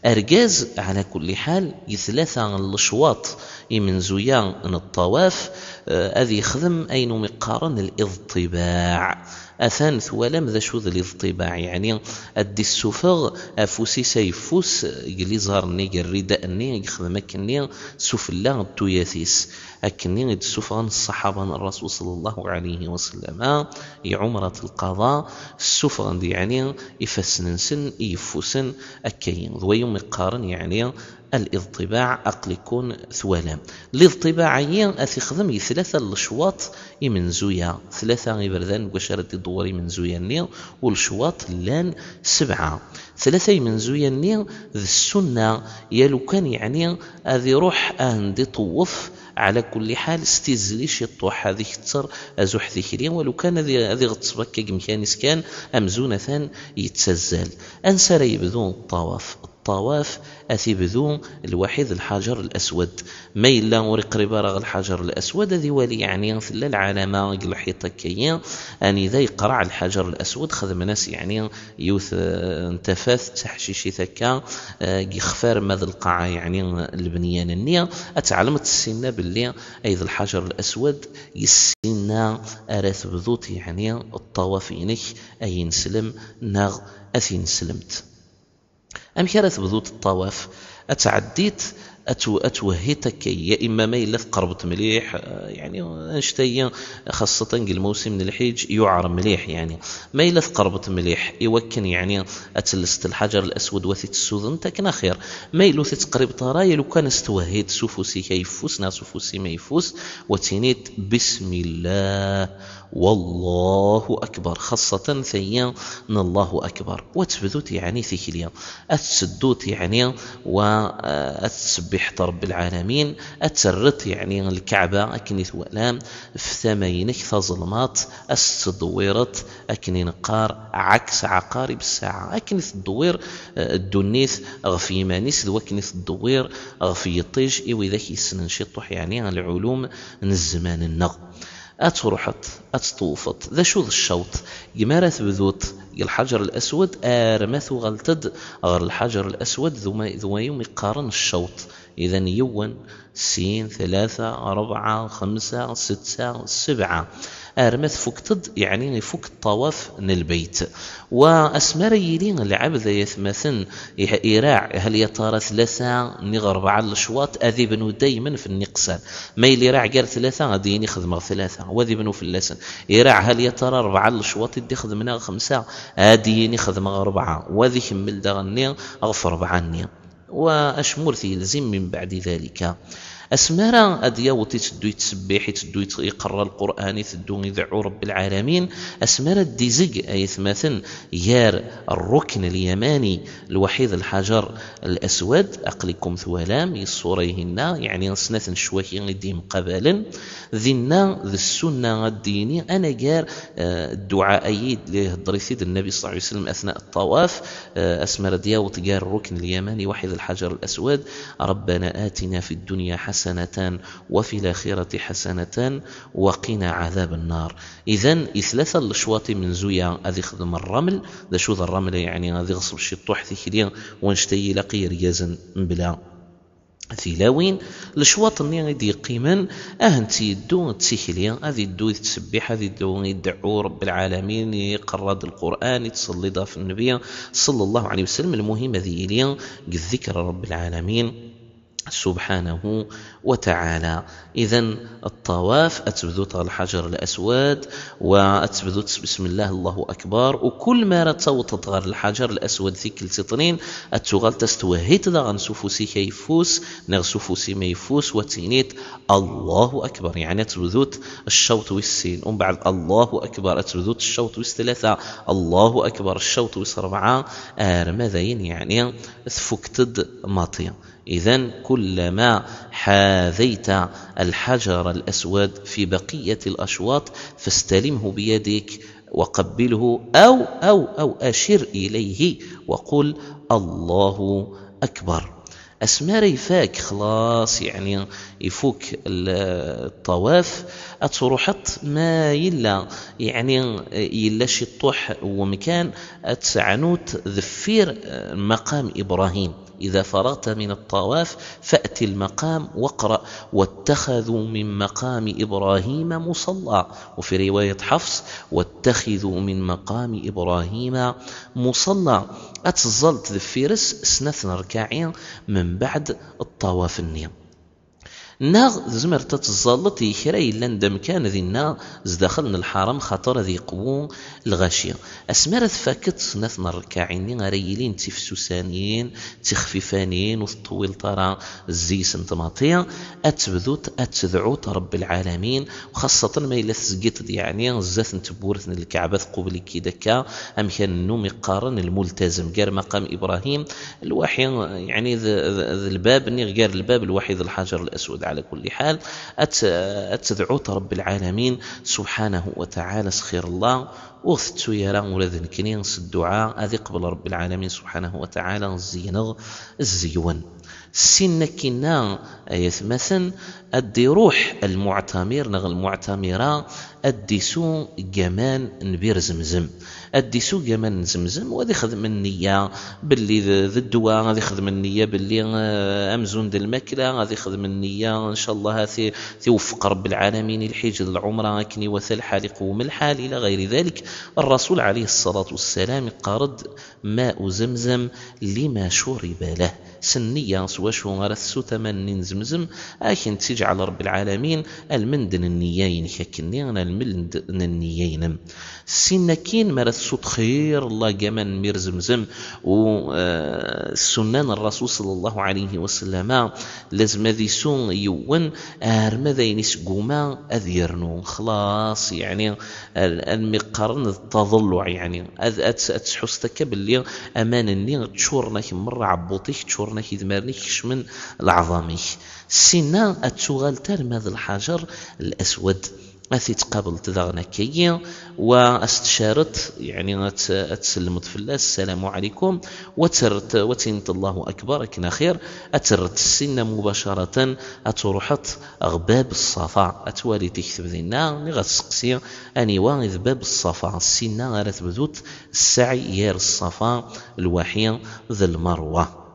أرجاز. على كل حال يثلاثة الشواط من زويان الطواف هذه يخدم أين مقارن الاضطباع أثانث ولم ذا شو ذا الاضطباع يعني أدي السفغ أفوسي سيفوس يقلي ظهرني الرداءني يخدم أكني سفلا التوياثيس أكني السفغان الصحابة الرسول صلى الله عليه وسلم عمرة القضاء السفغان دي يعني يفسنسن يفوسن أكين ذوي مقارن يعني الاضطباع أقل يكون ثوالام. الاضطباعيين أثخدم ثلاثة الشواط من زويا ثلاثة غيبردان وشارة الدوري من زويا النيل والشواط لان 7 ثلاثة من زويا النيل ذي السنة يلو كان يعني هذه روح عندي طوف. على كل حال استيزليش الطوح هذه كتر أزوح ذكريا ولو كان هذه غتصبك كمكانيس كان أمزونة يتسزل أنسى يبدون الطواف الطواف أثبذو الوحيد الحجر الأسود ما إلا ورقريبا راه الحجر الأسود هذه ولي يعني في العلامة الحيطة كيان أني ذا يقرع الحجر الأسود خدم ناس يعني يوث انتفاث تحشيشي ثكا يخفار ماذا القاعة يعني البنيان النية أتعلمت السنة باللي أيضا الحجر الأسود يسينا أراث بذوت يعني الطواف إنك أي نسلم ناغ أثي نسلمت أم كانت بذوت الطواف أتعديت أتوهيتك يا إما ما إلا قربت مليح يعني أنشتي خاصة الموسم من الحج يعر مليح يعني ما إلا قربت مليح يوكن يعني أتلست الحجر الأسود وثيت السوذن تكنا خير ما إلا تقرب طرايا لو كان استوهيت سفوسي كيفوس نا سفوسي ما يفوس وتنيت بسم الله والله أكبر خاصة ثيان الله أكبر وتبذوت يعني ثيكليا أتسدوت يعني وأتسبح رب العالمين أترت يعني الكعبة أكني ولام في ثمينك ظلمات أستدويرت أكني نقار عكس عقارب الساعة أكني الدوير الدنيث غفي مانيس ذوكني الدوير غفي الطيج إوي ذاك يسننشطح يعني العلوم من الزمان النغ أتروحت أتطوفت ذا شو ذا الشوط جمارة بذوت الحجر الأسود آرمثو غلتد غير الحجر الأسود ذو يوم يقارن الشوط إذا يوان سين 3 4 5 6 7 أرمث فكتد يعني فك الطواف من البيت وأسمر يلين العبد يثمثن إيراع هل يطار 3 نغ 4 الشواط أذي بنو دايما في النقصان ما يلي راع قال 3 غادي يخدم 3 وذي بنو في اللسن إيراع هل يطار 4 الشواط يدي خدمنا 5 أدي يخدم 4 وذي كمل دغني أغفر 4 وأشمرثي يلزم من بعد ذلك أسمارا أدياوتي تدوي تسبيحي تدوي يقرأ القرآن تدوي يدعو رب العالمين أسمارا الديزق أي ثماثن يار الركن اليماني الوحيد الحجر الأسود أقلكم ثوالام يصوريهن يعني سنة شوية يديم قبالا ذنا ذي السنة الديني أنا جار الدعاء أيد لدريثيد النبي صلى الله عليه وسلم أثناء الطواف أسمارا دياوت جار الركن اليماني وحيد الحجر الأسود ربنا آتنا في الدنيا حسنة وفي الآخرة حسنة وقنا عذاب النار إذن إثلاثة الأشواط من زويا هذه خدم الرمل ذا شو ذا الرمل يعني هذه غصب الشطوح ثيكليا وانشتي لقي ريازا بلا ثلاوين الشواط اللي دي قيما أهنتي يدو تسيكليا هذه يدو تسبح هذه يدو يدعو رب العالمين يقرد القرآن يتصلي في النبي صلى الله عليه وسلم المهم هذه إليا ذكر رب العالمين سبحانه وتعالى. إذن الطواف أتبذوت الحجر الأسود وأتبذوت بسم الله الله أكبر وكل ما رتوت غير الحجر الأسود ذيك التطنين أتغال تستوهيت ذا سفوسي كيفوس نغ سفوسي ما يفوس وتينيت الله أكبر يعني أتبذوت الشوط والسين ومن بعد الله أكبر أتبذوت الشوط والثلاثة الله أكبر الشوط والسربعة ماذين يعني ثفكتد ماطيا. إذن كلما حاذيت الحجر الأسود في بقية الأشواط فاستلمه بيدك وقبله أو أشر إليه وقل الله أكبر. أسمار يفاك خلاص يعني يفوك الطواف أتروحت ما يلا يعني يلا شطوح ومكان أتعنوت ذفير مقام إبراهيم. إذا فرغت من الطواف فأت المقام واقرأ واتخذوا من مقام إبراهيم مصلى وفي رواية حفص واتخذوا من مقام إبراهيم مصلى أتظلت ذفيرس سنة ركاعين من بعد الطواف النيم ناغ زمر تتظلت يخري لندم كان ذينا زدخلنا الحرم خطر ذي قوو الغاشية أسمار فاكت سنة ركاعين غريلين تفسوسانيين تخفيفانيين وطويل ترى الزيس انتماطية أتبذوت أتذعوت رب العالمين وخاصة ما إلا تزقيت يعني زات نتبورثن الكعبة قبل كيدكا أم كان النوم يقارن الملتزم قال مقام إبراهيم الوحي يعني ذا الباب غير الباب الوحيد الحجر الأسود على كل حال أتدعو رب العالمين سبحانه وتعالى سخير الله وثتو يرى ولاد نكني الدعاء هذه قبل رب العالمين سبحانه وتعالى الزينغ الزيون سنة كنا يثمثن أدي روح المعتمر نغ المعتمرة أديسو جمان نبير زمزم أديسو جمان زمزم وهذه خدم النية باللي ذا الدواء هذه خدم النية باللي أمزون ذا الماكلة هذه خدم النية إن شاء الله هذه توفق رب العالمين الحج العمرة كني وثل حالق وملحال إلى غير ذلك. الرسول عليه الصلاة والسلام قارد ماء زمزم لما شرب له سنية سواشو غرث تمن زمزم لكن تجعل رب العالمين المندن النيين ككني أنا الملند النيين سنكين مرث صوت خير الله جمن مير زمزم وسنن الرسول صلى الله عليه وسلم لازم ذي سون يون أرمذين سقوما أذيرنو خلاص يعني المقارنة التضلع يعني أتحستك باللي أمان النية تشورنك مرة عبوطيك تشورنك إذمارنيك من العظاميك سنة أتشغل ترمذ الحجر الأسود أثي تقابل تذغنكي واستشارت يعني أتسلمت في الله السلام عليكم وتنت الله أكبر كنا خير أترت السنة مباشرة أتروحت أغباب الصفا أتوالي تكتب ذينا نغتسقسي أني واغذ باب الصفا السنة غارت بذوت السعي يار الصفا الوحي ذا المروة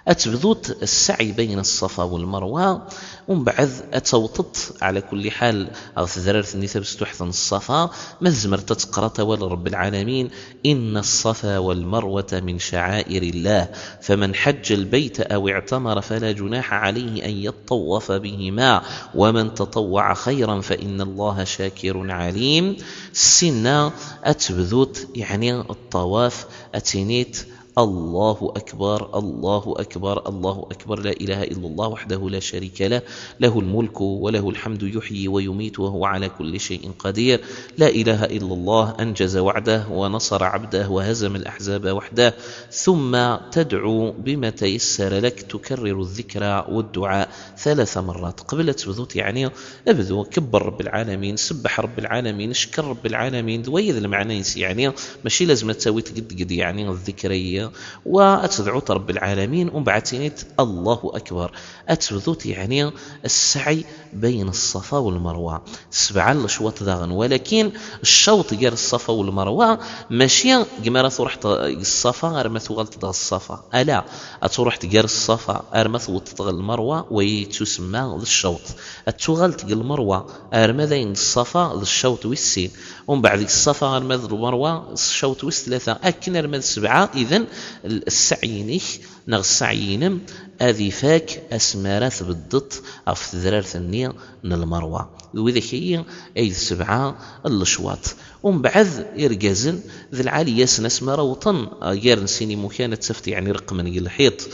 أتبذوت السعي بين الصفا والمروة ومن بعد أتوطط على كل حال أغثذررت النثاب استحثن الصفا مزمر تتقرأ تول رب العالمين إن الصفا والمروة من شعائر الله فمن حج البيت أو اعتمر فلا جناح عليه أن يطوف بهما ومن تطوع خيرا فإن الله شاكر عليم. السنة أتبذوت يعني الطواف أتنيت الله أكبر الله أكبر الله أكبر لا إله إلا الله وحده لا شريك له له الملك وله الحمد يحيي ويميت وهو على كل شيء قدير لا إله إلا الله أنجز وعده ونصر عبده وهزم الأحزاب وحده. ثم تدعو بما تيسر لك تكرر الذكر والدعاء 3 مرات قبل تبذوت يعني ابذو كبر رب العالمين سبح رب العالمين اشكر رب العالمين ذويذ المعنى يعني ماشي لازم تسوي قد يعني الذكرية وأتدعو رب العالمين وبعتينيت الله أكبر أتبذوت يعني السعي بين الصفا والمروة 7 الأشواط ذاغن ولكن الشوط غير الصفا والمروة ماشي كما تروح الصفا ارمث غلط الصفا الا تروح غير الصفا ارمث وتطغ المروة ويتسمى الشوط اتغلط المروة ارمذين الصفا الشوط والسين ومن بعد الصفا ارمذ المروة الشوط والثلاثة اكن ارمذ 7 اذا السعينيك نغ السعينم هذه فاك أسمارات بالضبط أف ذرار ثانية من المروة وإذا هي أي 7 الأشواط ومن بعد يرجزن ذي العالية سنسمر وطن غير نسيني مكانة تفت يعني رقم الحيط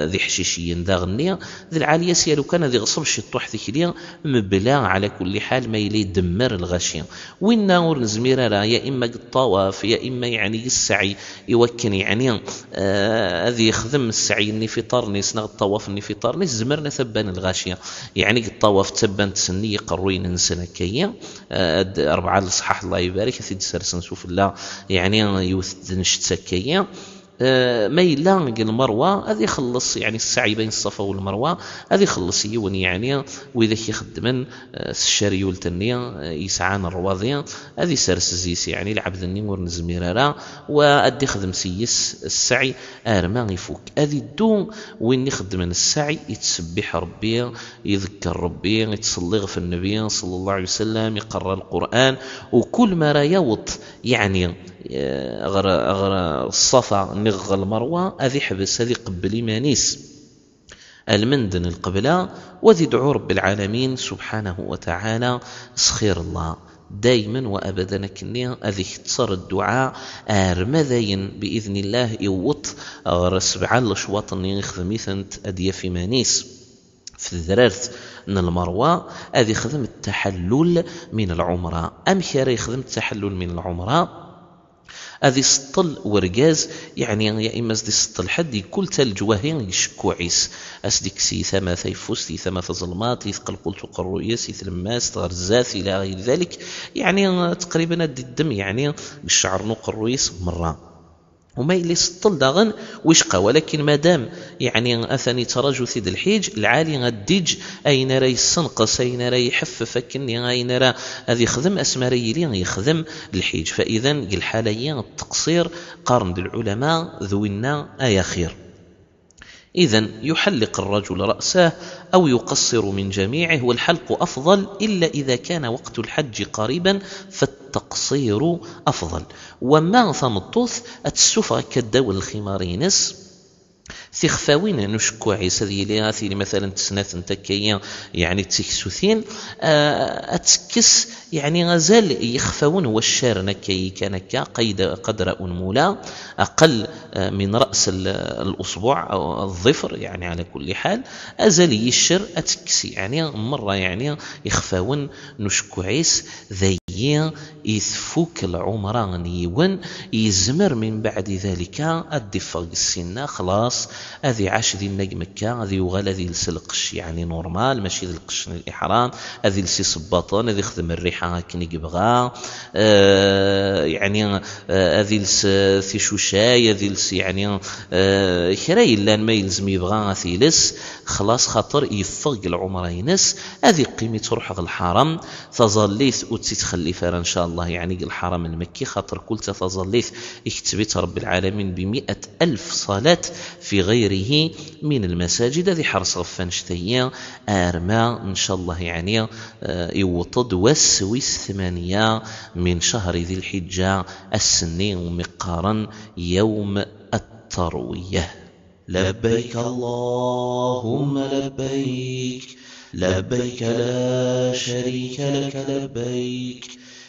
ذي حشيشيا ذا غنية ذي العالية سيالو كان ذي غصب الشطوح ذي كليا مبلا على كل حال ما يلي دمر الغشية وين نور نزمير راه يا إما الطواف يا إما يعني السعي يوكن يعني هذه يخدم السعي اني في طرنيس نغ الطواف اني في طرنيس زمرنا ثبان الغاشية يعني الطواف تبان تسني قروين نسنا كيا 4 الصحاح الله يبارك سيد سرسن شوف الله يعني يوثنش تسكيا ما يلا المروة هذه يخلص يعني السعي بين الصفا والمروة هذه يخلص يوني يعني وإذا يخدمن الشاري والتنية يسعان الرواضية هذه سرس زيس يعني العبد النمور نزميرارا وأدي خدم سيس السعي أرما يفوك هذه الدون وين يخدمن السعي يتسبح ربي يذكر ربي يتصلغ في النبي صلى الله عليه وسلم يقرأ القرآن وكل ما رايوط يعني غير الصفا نغ المروة هذه حبس هذه قبل مانيس المندن القبلة وذي دعو رب العالمين سبحانه وتعالى سخير الله دائما وأبدا كنيا هذه تصر الدعاء أرمذين بإذن الله يوط غير 7 الأشواط يخدم مثنت أديف مانيس في الذرارت من المروة هذه يخدم التحلل من العمرة أم خير يخدم التحلل من العمرة هذه سطل ورقاز يعني يا إما زدي سطل حد يكل تالجواهين يشكو عيس أسديك سي ثما ثيفوس تي ثما ظلمات يثقل قلت قرويس يثلماس تغرزات إلى غير ذلك، يعني تقريبا الدم يعني بالشعر نقرويس مرة وما يلي سطل داغن ويشقى. ولكن مادام يعني اثني تراجو ثيد الحيج العالي غديج اين راه يسنقص اين راه يحفف كني اين راه هذا يخدم اسمري لي يخدم الحيج. فاذا الحاليا التقصير قارن العلماء ذوينا ايا خير. إذن يحلق الرجل رأسه أو يقصر من جميعه، والحلق أفضل إلا إذا كان وقت الحج قريبا فالتقصير أفضل. وما ثمطوث أتسفى كالدول الخمارينس ثخفاوين نشكو عيسى ذي لي مثلا تسنات انتكيا يعني تكسوثين أتكس يعني غزال يخفون والشار نكي كانكا قيد قدر أنمولا أقل من رأس الأصبع أو الظفر يعني على كل حال أزال يشر أتكس يعني مرة يعني يخفون نشكو عيس ذي يثفوك العمران يون يزمر من بعد ذلك الدفاق السنة خلاص هذه عاش ذي النجمكة هذه يغال هذه لسلقش يعني نورمال ماشي ذي القش الإحرام هذه لسي صباطان هذه يخدم الريحة كني يبغى يعني هذه لسي شوشاي هذه لسي يعني خيري لان ما يلزم يبغى هذه لس خلاص خاطر يفق العمرينس هذه قيمة تروح الحرم تظليث وتتخلف إن شاء الله يعني الحرم المكي خاطر كل تظليث اكتبت رب العالمين 100,000 صلاة في غيره من المساجد. ذي حرص غفانشتيا آرما إن شاء الله يعني يوطد وسويس 8 من شهر ذي الحجة السنين ومقارا يوم التروية. لبيك اللهم لبيك لبيك لا شريك لك لبيك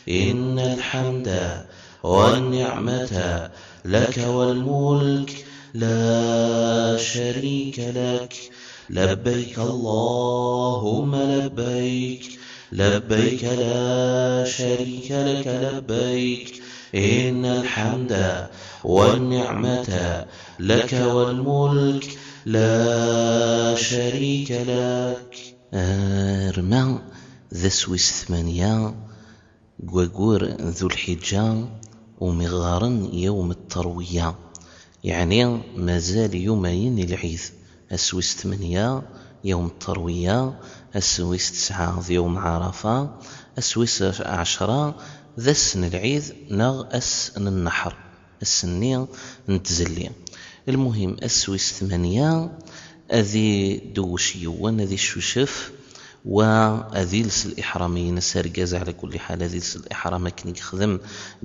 إن الحمد والنعمة لك والملك لا شريك لك لبيك اللهم لبيك لبيك لا شريك لك لبيك إن الحمد والنعمة لك والملك لا شريك لك. رمى ذا سويس 8 قوقور ذو الحجة ومغارن يوم التروية يعني مازال يومين العيد السويس 8 يوم التروية السويس 9 يوم عرفة السويس 10 ذا السن العيد نغ السن النحر السنية نتزلي. المهم السويس 8 أذي دوش يوان أذي الشوشف وأذيلس الإحرامين سارقاز على كل حال أذيلس الإحرام كني خدم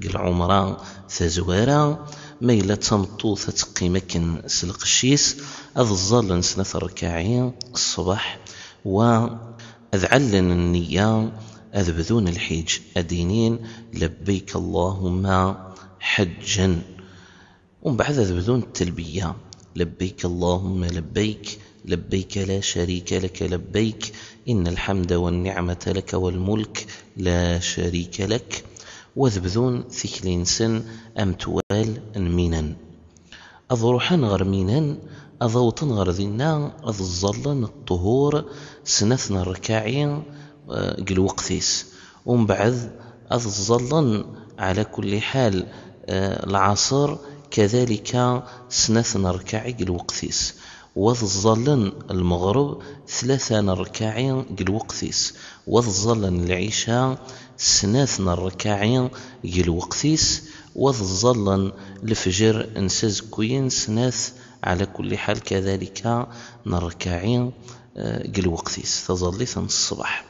قل عمره ثزوارا ميلة تمطوثة تقيمكن سلق الشيس أذ الظل نسنث الركاعين الصباح وأذعلن النية أذ بذون الحج أدينين لبيك اللهم حجا ومن بعد أذ بذون التلبية لبيك اللهم لبيك لبيك لا شريك لك لبيك إن الحمد والنعمة لك والملك لا شريك لك وذبذون ثكلين سن أمتوال مينا أضروحان غر مينا أضوطن غر ذينا أظلن الطهور سنثنا الركاعين قل وقتيس ومن بعد أظلن على كل حال العصر كذلك سنثنا ركاعي قل وقتيس وظلن المغرب 3 ركاعين قل وقتيس وظلن العشاء سناثنا الركاعين قل وقتيس وظلن الفجر انسز كوين سناث على كل حال كذلك نركاعين قل وقتيس تظلثن الصباح.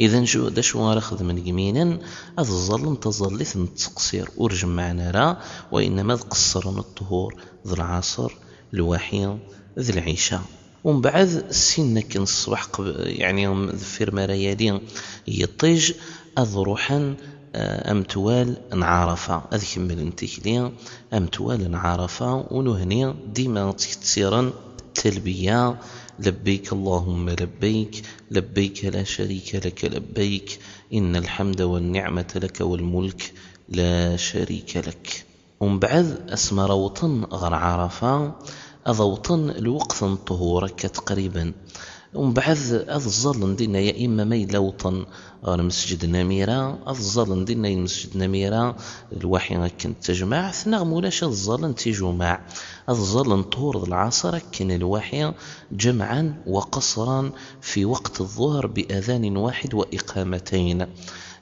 إذن شو دشو رخذ من يمينا أظلن تظلثن التقصير ورجم معنا را وإنما قصرن الطهور ذو العصر الوحيد ذي العشاء ومن بعد سنك الصباح يعني في المريالين يطيج أذروحا أمتوال نعرفة أذكمل انتكلين أمتوال نعرفة ونهني ديما تسيرا التلبية لبيك اللهم لبيك لبيك لا شريك لك لبيك إن الحمد والنعمة لك والملك لا شريك لك. ومن بعد اسمى روطن غير عرفة أضوطن الوقت الطهور كتقريبا. ومن بعد الظل ندينا يا إما ما يلوطن غير مسجد نميرة، الظل ندينا مسجد نميرة الوحي كنت تجمع ثنا مولاش الظل نتجمع، الظل نطهور العصر كان الوحي جمعا وقصرا في وقت الظهر بأذان واحد وإقامتين،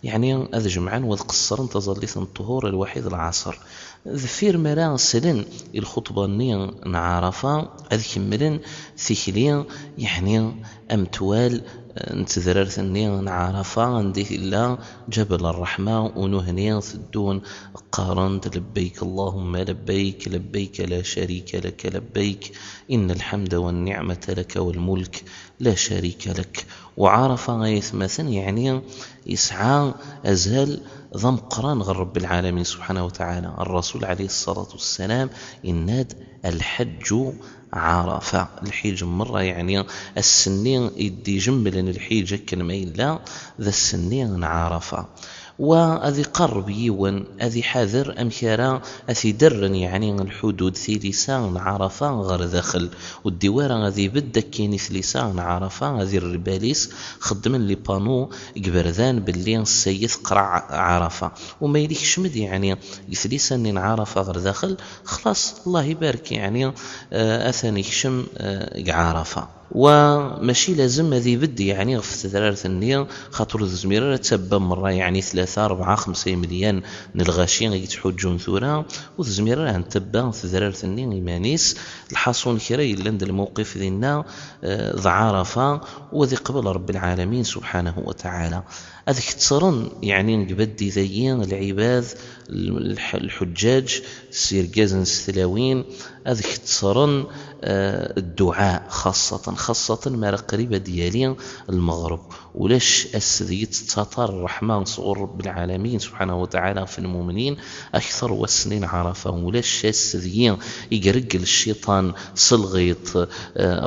يعني هذا جمعا والقصر انتظليث الطهور الوحيد العصر. ذفير مرا سلن الخطبة نعرفة أذكملن ثكلين يعني أمتوال نتذررت نعرفة عندي إلا جبل الرحمة ونهني ثدون قارنت لبيك اللهم لبيك لبيك لا شريك لك لبيك إن الحمد والنعمة لك والملك لا شريك لك. وعرف غيث مثلا يعني يسعى أزهل ضم قران غير رب العالمين سبحانه وتعالى. الرسول عليه الصلاة والسلام إناد الحج عرفة، الحج مرة يعني السنين يدي جمل الحج كلمة إلا ذا السنين عرفة. وأذي قرب يون أذي حذر أمكارا أذي درن يعني الحدود في لسان عرفة غير داخل، والدوارة أذي بدك كيني في لسان عرفة أذي الرباليس خدمن لي بانو قبردان باللي السيد قرع عرفة وما يليك شمد يعني في لسان عرفة غير داخل خلاص الله يبارك يعني أثني شم عرفة. وماشي لازم هذه بدي يعني في ثلاثة النية خاطر الزميرة تسبب مرة يعني 3 4 5 مليون من الغاشين يتحجون ثورة والزميرة عن تبا في ثلاثة النية إيمانيس الحاصون كري لند الموقف ذينا ضعارفة وذي قبل رب العالمين سبحانه وتعالى. هذا اختصارا يعني نقبدي ذيين العباد الحجاج سير جازن ستلاوين. هذا اختصارا الدعاء خاصة ما قريبة ديالي المغرب ولاش السذيت تطار الرحمن صغر رب العالمين سبحانه وتعالى في المؤمنين أكثر والسنين عرفة ولاش السذيين يقرق الشيطان صلغيط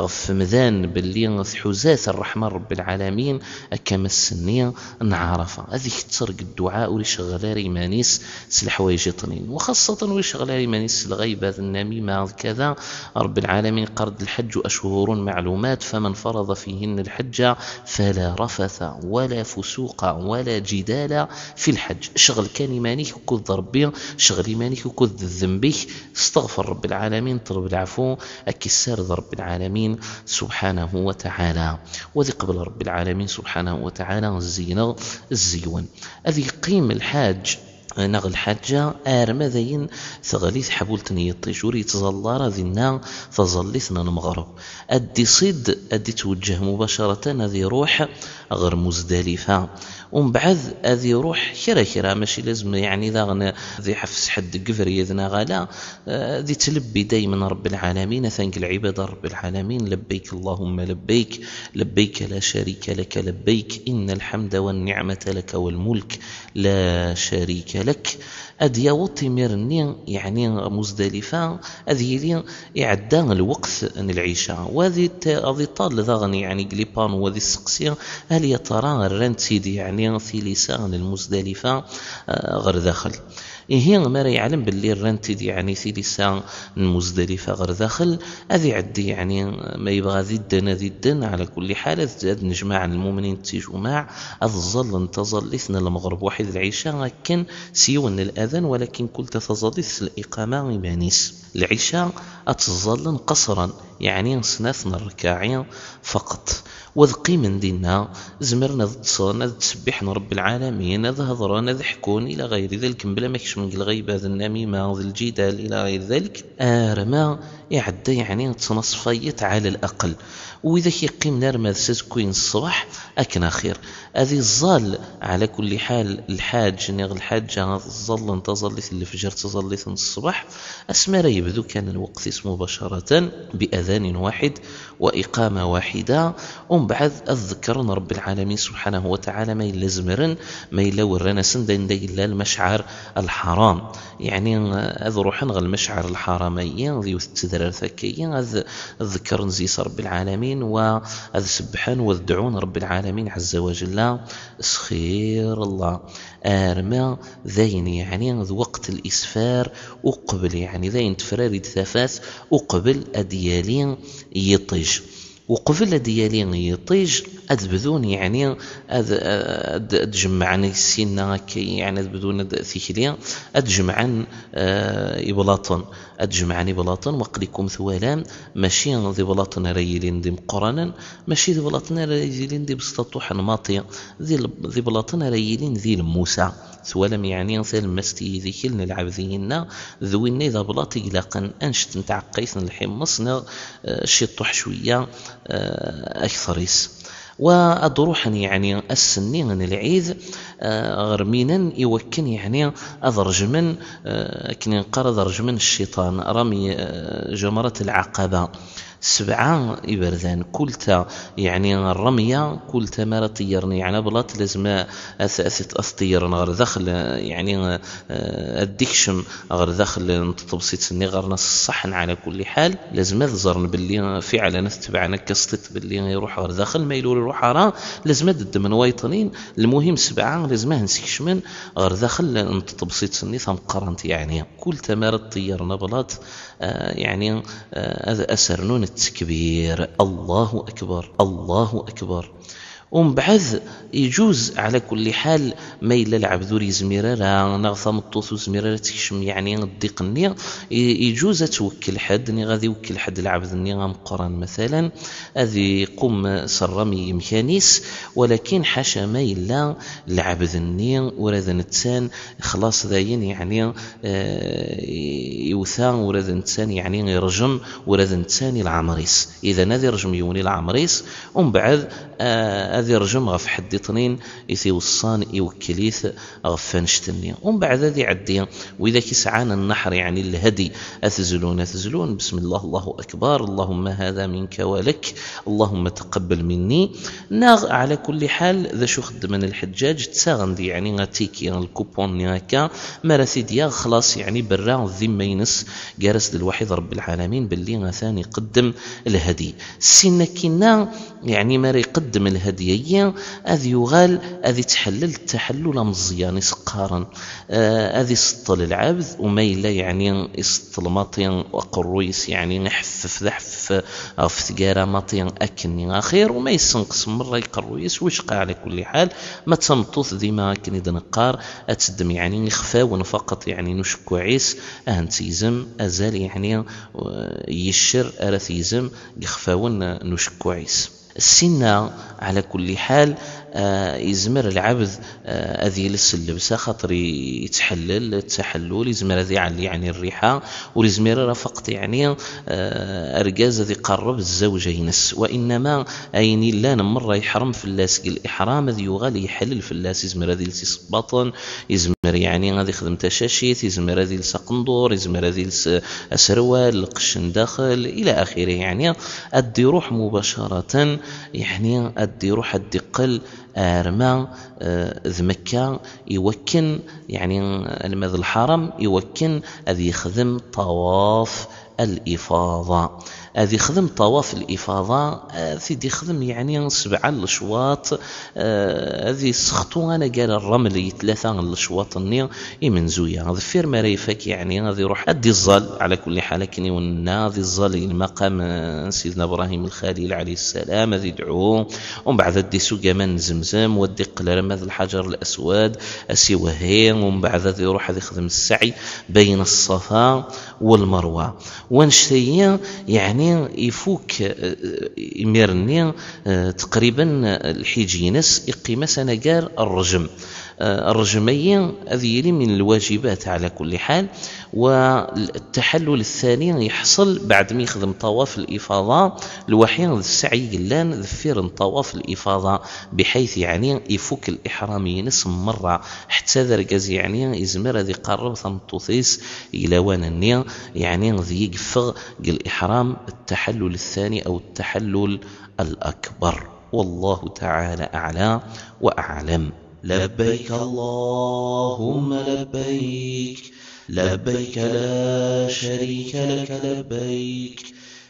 في مذان باللي حزاث الرحمن رب العالمين كما السنين عرفة. هذه تسرق الدعاء وليش غلاري مانيس سلحوايج طنين وخاصة وليش غلاري مانيس الغيبة النميمة كذا. رب العالمين قرد الحج أشهر معلومات فمن فرض فيهن الحج فلا رفث ولا فسوق ولا جدال في الحج. شغل كان يمانيك وكذ ضربي شغل يمانيك وكذ الذنبي استغفر رب العالمين طلب العفو أكسار رب العالمين سبحانه وتعالى. وذي قبل رب العالمين سبحانه وتعالى الزيون الذي قيم الحاج نغل الحاجة ماذين ثغليث حبولتني يطيشوري تظلار ذينا فظليثنا المغرب أدي صد أدي توجه مباشرة أذي روح غير مزدلفة ومن بعد أذي روح كرا ماشي لازم يعني ذا ذي حفس حد قفر يذنا غلا ذي تلبي دايما رب العالمين ثانك العبادة رب العالمين لبيك اللهم لبيك لبيك لا شريك لك لبيك إن الحمد والنعمة لك والملك لا شريك لك. أدي وطي ميرني يعني مزدلفة أذي إعدان الوقت عن العشاء وذي طال ذغني يعني قليبان وذي السقسية هل يترى الرنتيدي يعني في لسان المزدلفة غير داخل إيه ما يعلم باللي الرنتيدي يعني في لسان المزدلفة غير داخل أذي عدي يعني ما يبغى ذي الدن على كل حال زاد نجمع المؤمنين تجمع الظل انتظلثنا المغرب واحد العشاء لكن سيون الأذان ولكن كل تظلث الإقامة بانيس العشاء أتظل قصرا يعني سناثنا الركاعين فقط. وذقي من دينا زمرنا تصلنا تسبحنا رب العالمين هضرنا ضحكون إلى غير ذلك بلا ماكش من الغيبة ذا النميمة ذا الجدال إلى غير ذلك رما يعدى يعني تنصفيت على الأقل. وإذا يقيم نار ماذا كوين الصباح أكنا خير. هذه الظل على كل حال الحاج نغ الحاج الظل انتظلت الفجر تظلت الصباح أسمر يبدو كان الوقت اسمه مباشرة بأذان بأذان واحد وإقامة واحدة. ومن بعد أذكرنا رب العالمين سبحانه وتعالى ما إلا زمرن ما إلا ورنا سندين دي إلا المشعر الحرام، يعني أذ روحن غا المشعر الحرامية ذي التذرر ثكية أذ ذكر نزيس رب العالمين وأذ سبحان وذدعون رب العالمين عز وجل سخير الله آرما ذين، يعني ذو وقت الإسفار وقبل، يعني ذين تفراري ثافات وقبل أديالين يطيج، وقبل ديالين يطيج أدبدون، يعني أدجمعني السنة كي يعني أدبدون ثيكليا أدجمعن إبلاطن أدجمعني بلاطن وقلكم ثوالام ماشي ذي بلاطن ريلين دي مقرانا، ماشي ذي بلاطن ريلين دي بسطوحا ماطيا، ذي بلاطن ريلين ذي الموسى ثوالم، يعني ثال مستي ذي كل نلعب ذينا ذوين إذا بلاطي قلاقا أنشت نتاع قيثن الحمصنا شطح شوية أكثريس. وأضروحا يعني السنين العيد غرمينا يوكن، يعني أضرجمن كن قرض رجمن الشيطان رمي جمرة العقبة 7 إبردان كلتا، يعني الرمية كلتا ما طيرني يعني بلاط لازم أثطيرن غير داخل، يعني الدكشم غير داخل تبسيط غير نص الصحن. على كل حال لازم أذزرن باللي فعلا نتبعنا كستت باللي يروح غير داخل ما يلور يروح راه لازم أدد من ويطنين. المهم 7 لازم نسكش من غير داخل تبسيط ثم قرنت، يعني كلتا ما طيرنا بلاط يعني أسرنون التكبير الله أكبر الله أكبر. ومن بعد يجوز على كل حال ما إلا العبد زميرة نغثى مطوث زميرة تكشم، يعني الضيق النية يجوز توكل حد ني غادي يوكل حد العبد النية مقرن مثلا هذه قم سرمي مكانيس، ولكن حاشا ما إلا العبد النية وراد نتسان خلاص ذاين، يعني يوثان وراد نتسان يعني يرجم وراد نتسان العمريس، إذا نادي رجم يوني العمريس ومن بعد هذه رجم غف حد اثنين يثي وصان يوكليث غفانشتني، ومن بعد هذه عدي. وإذا كسعان النحر يعني الهدي أثزلون بسم الله الله أكبر اللهم هذا منك ولك اللهم تقبل مني ناغ. على كل حال ذا شو خدمن الحجاج تساغندي، يعني غاتيكي الكوبون نياكا مرثي ديا خلاص، يعني برا الذمة ينس جارس للوحيد رب العالمين باللي غثاني قدم الهدي سنكنا، يعني ما يقدم الهدية أذي يغال أذي تحلل التحلل مزيان سقارا أذي سطل العبد وما إلا يعني يسطل ماطيا وقرويس، يعني نحفف ذحف في ثقارة ماطيا أكني أخير وما يسنقص مرة يقرويس وشقى. على كل حال ما تمطوث ديما كني دنقار أتدم، يعني يخفاون فقط، يعني نشكو عيس أهنتيزم أزال يعني يشر أرثيزم يخفاون نشكو عيس السنة. على كل حال يزمر العبد أذي يلس اللبسة خاطر يتحلل التحلل، يزمر أذي علي يعني الريحة، ويزمر فقط يعني أرجاز ذي قرب الزوجة ينس، وإنما أيني لا مرة يحرم في اللاس الإحرام ذي يغالي يحلل في اللاس، يزمر أذي لسي صباطن، يزمر يعني غادي يخدم تشاشيت، يزمر أذي لسا قندور، يزمر أذي لسا أسروال القشن داخل إلى آخره، يعني أدي روح مباشرة، يعني أدي روح الدقل أرما ذ مكة يوكن، يعني المذ الحرم يوكن أذي يخدم طواف الإفاضة، هذه خدم طواف الإفاضة ذي يخدم يعني 7 الأشواط، هذه سختو أنا قال الرمل 3 الأشواط النية يمنزوية هذا فير ما ريفك، يعني هذه روح أدي الظل. على كل حال كني ونا هذه الظل المقام سيدنا إبراهيم الخليل عليه السلام هذه يدعوه، ومن بعد أدي سوق من زمزم ودي قلرم هذا الحجر الأسود أسيوهين، ومن بعد هذه روح هذه يخدم السعي بين الصفا والمروة وانشتيا، يعني يفوك يميرني تقريبا الحجينس يقيم سنقار الرجم الرجمية هذه من الواجبات على كل حال. والتحلل الثاني يحصل بعد ما يخدم طواف الإفاضة الوحيد السعي قلان ذفير طواف الإفاضة، بحيث يعني يفك الإحرام ينسم مرة حتى ذرقز يعني يزمر ذي قرب ثمطوثيس إلى وانني يعني ذي يقفغ الإحرام التحلل الثاني أو التحلل الأكبر. والله تعالى أعلى وأعلم. لبيك اللهم لبيك، لبيك لا شريك لك لبيك،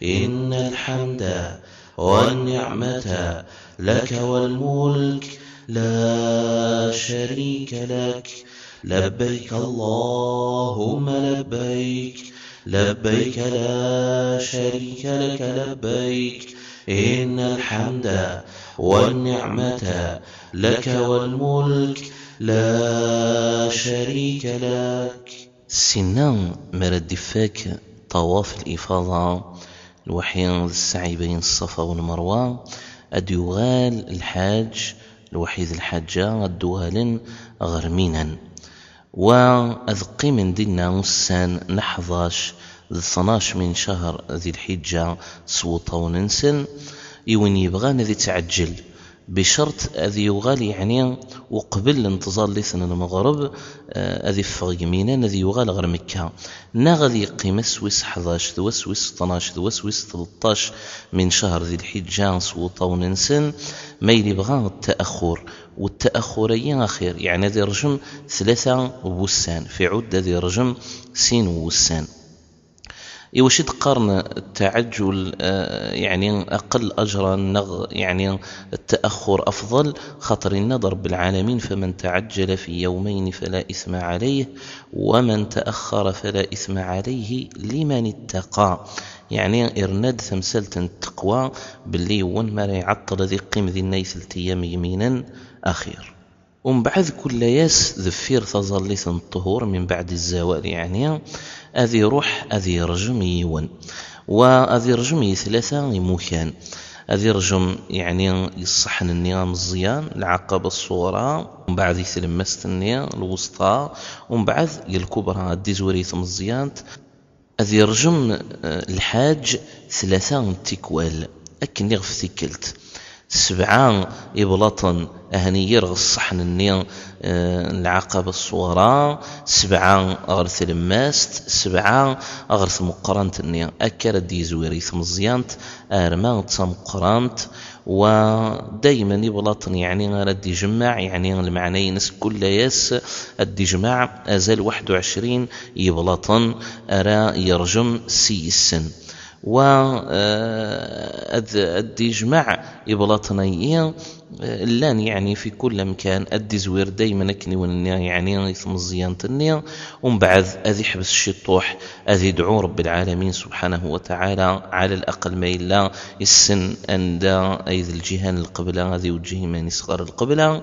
إن الحمد والنعمة لك والملك لا شريك لك. لبيك اللهم لبيك، لبيك لا شريك لك لبيك، إن الحمد والنعمة لك والملك لا شريك لك. سنان مرد فاك طواف الإفاضة الوحيد السعي بين الصفا والمروة أديوغال الحاج الوحيد الحاجة الدوال غرمينا، وأذقي من دينا مسان نحظاش 12 من شهر ذي الحجة سوطة وننسن يوين يبغى ذي تعجل بشرط أذي يغال يعني وقبل الانتظار لسنة المغرب أذي فغ يمينا أذي يغال غير مكة ناغذي قيمة سويس 11 ذوسويس 12 ذوسويس 13 من شهر ذي الحجة سوطة وننسن ما يبغى التأخر، والتأخرين أخير يعني ذي رجم 3 وسان في عدة ذي رجم سين وسان. إيواش تقارن التعجل يعني أقل أجرا يعني التأخر أفضل؟ خطر النظر بالعالمين فمن تعجل في يومين فلا إثم عليه ومن تأخر فلا إثم عليه لمن اتقى. يعني إرناد ثمسلة التقوى باللي ون ما يعطل ذي قيم ذي النيث التيام يمينا أخير. ومن بعد كل ياس ذفير تظليث الطهور من بعد الزوال يعني أذي روح أذي رجم يون وأذي رجم 3 مكان. أذي رجم يعني يصحن النيام الزيان العقبة الصغرى ومن بعد يثلمست النيام الوسطى ومن بعد الكبرى الديزوريث مزيان. أذي رجم الحاج 3 تكوال أكن يغف ثكلت 7 إبلاطا أهني يرغ الصحن النيا العقبة الصغرى 7 أغرث الماست 7 أغرث مقرانت النيا أكرا ديزويريث مزيانت أرما مقرانت. ودايما يبلاطن يعني غرد يجمع يعني المعنى ينس كل ياس الدجمع أزال 21 يبلاطن أرا يرجم سيسن والدجمع يبلاطنيين لان يعني في كل مكان الدزوير دايما كني يعني يثم الزيانة النية. ومن بعد أذي حبس الشطوح أذي دعو رب العالمين سبحانه وتعالى على الأقل ما إلا السن أن دا أيضا الجهان القبلة أذي وجهي من يصغر القبلة.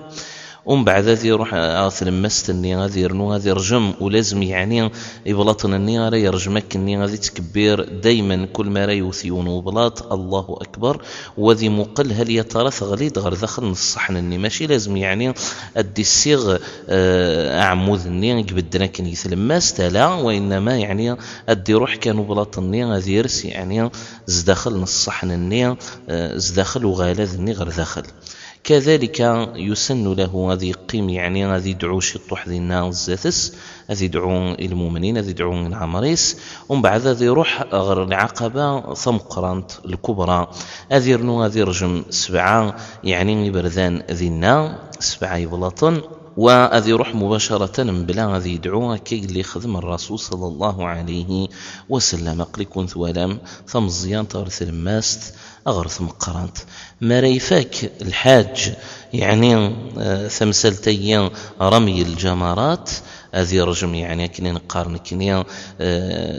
ومن بعد ذي يروح آثر مستني غادي يرنو غادي يرجم ولازم يعني يبلاطن الني غادي يرجمك الني غادي تكبير دايما كل ما راه يوثيون وبلاط الله أكبر. وذي مقل هل يترث غليد غير داخل الصحن الني ماشي لازم يعني أدي السيغ أعمود الني يقبدنا كان يثلماس لا وإنما يعني أدي روح كانوا بلاط الني غادي يرس يعني زداخل الصحن الني زداخل وغالذ الني غير داخل. كذلك يسن له هذه قيم يعني هذه دعو شطوح ذي الناس ذاتس هذه دعو المؤمنين هذه دعو العمريس. ومن بعد هذه روح غير العقبة ثم قرانت الكبرى هذه رنو هذه رجم 7 يعني بردان ذي النا 7 يبلاطن. وهذه روح مباشرة من بلا هذه دعوة كي اللي خدم الرسول صلى الله عليه وسلم قليكون ثوالام ثم الزيان تغرث الماست أغرث مقرانت ما ريفاك الحاج يعني ثمسلتين رمي الجمرات هذه رجم يعني كني نقارن كني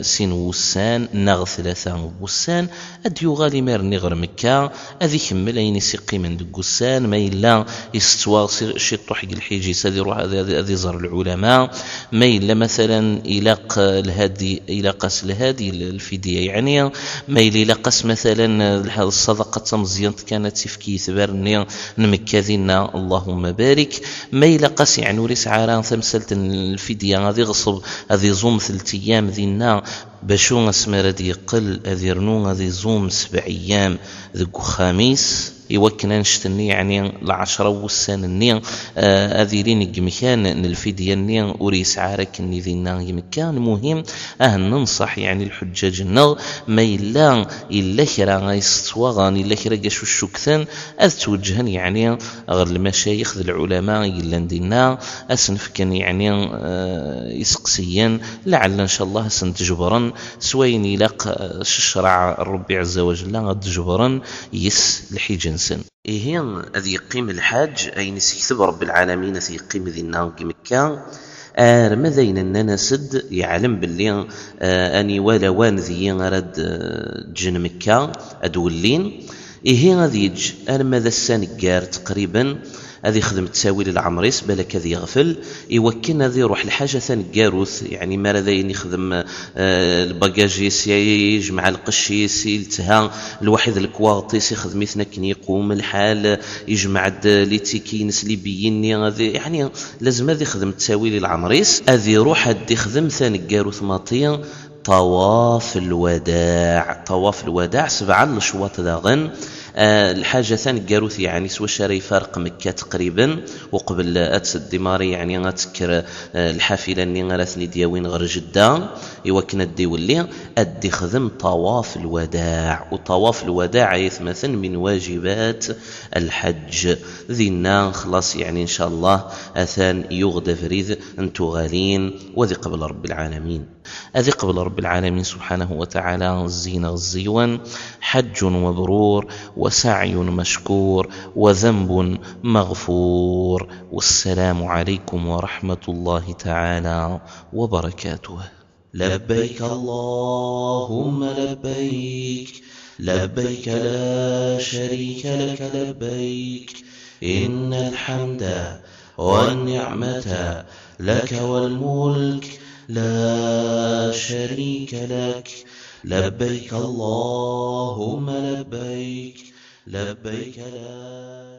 سين وسان نغ ثلاثة وسان أديو غالي ميرني غير مكة هذه كمل أين يسقي من دقوسان ما إلا يستوى شي طرح الحجيس هذه روح هذه زر العلماء ما إلا مثلا إلاق الهادي إلى قاس الهادي الفدية يعني ما إلا قاس مثلا الصدقة مزيان كانت في كيثبرني نمكاذينا اللهم بارك ما إلا قاس يعني وريس عاران ثمسلة الفدية هذه غصب هذه زوم 3 أيام ذينا باشو اسمر دي قل هذه رنو هذه زوم 7 أيام ذكو خميس يوكنا نشتني يعني 10 والسنة النية هذه لين مكان الفدية النية أوريس عارك الني ذينا مكان مهم ننصح يعني الحجاج النغ ما إلا كرا يستوغان إلا كرا قاشو الشكثان توجهن يعني غير المشايخ العلماء إلا ندينا أسنفكن يعني يسقسيا لعل إن شاء الله سنتجبرا سوين يلاق الشرع الرب عز وجل غد جبرا يس الحجن إيه هذه يقيم الحاج أي نسيكتب رب العالمين في يقيم ذي النار مكة ماذين أننا سد يعلم باللي أني ولا وان ذي غرد جن مكة أدولين إيه هذه يج ماذا السنقار تقريبا هذه خدمة تساوي للعمريس بالك هذه يغفل يوكلنا هذه يروح لحاجة ثاني جاروث يعني ما رذين يخدم الباجاجيس يجمع القشيس يلتها الواحد الكواطيس يخدم يثنك يقوم الحال يجمع ليتيكينس ليبيين هذه يعني لازم هذه خدمة تساوي للعمريس هذه يروح هذه يخدم ثاني جاروث ماطيا طواف الوداع 7 الشواط داغن الحاجة ثاني جاروث يعني سوى شاري فارق مكة تقريبا وقبل أتسد ديماري يعني غتكر الحافلة اللي غرثني دياوين غير جدة يوكنا الديولي أدي خدم طواف الوداع وطواف الوداع يتمثل من واجبات الحج ذينا خلاص يعني إن شاء الله أثان يغدى فريد أنتو غالين وذي قبل رب العالمين هذه قبل رب العالمين سبحانه وتعالى الزينة الزيوان حج مبرور وسعي مشكور وذنب مغفور والسلام عليكم ورحمة الله تعالى وبركاته لبيك اللهم لبيك لبيك لا شريك لك لبيك إن الحمد والنعمة لك والملك لا شريك لك لبيك اللهم لبيك لبيك لا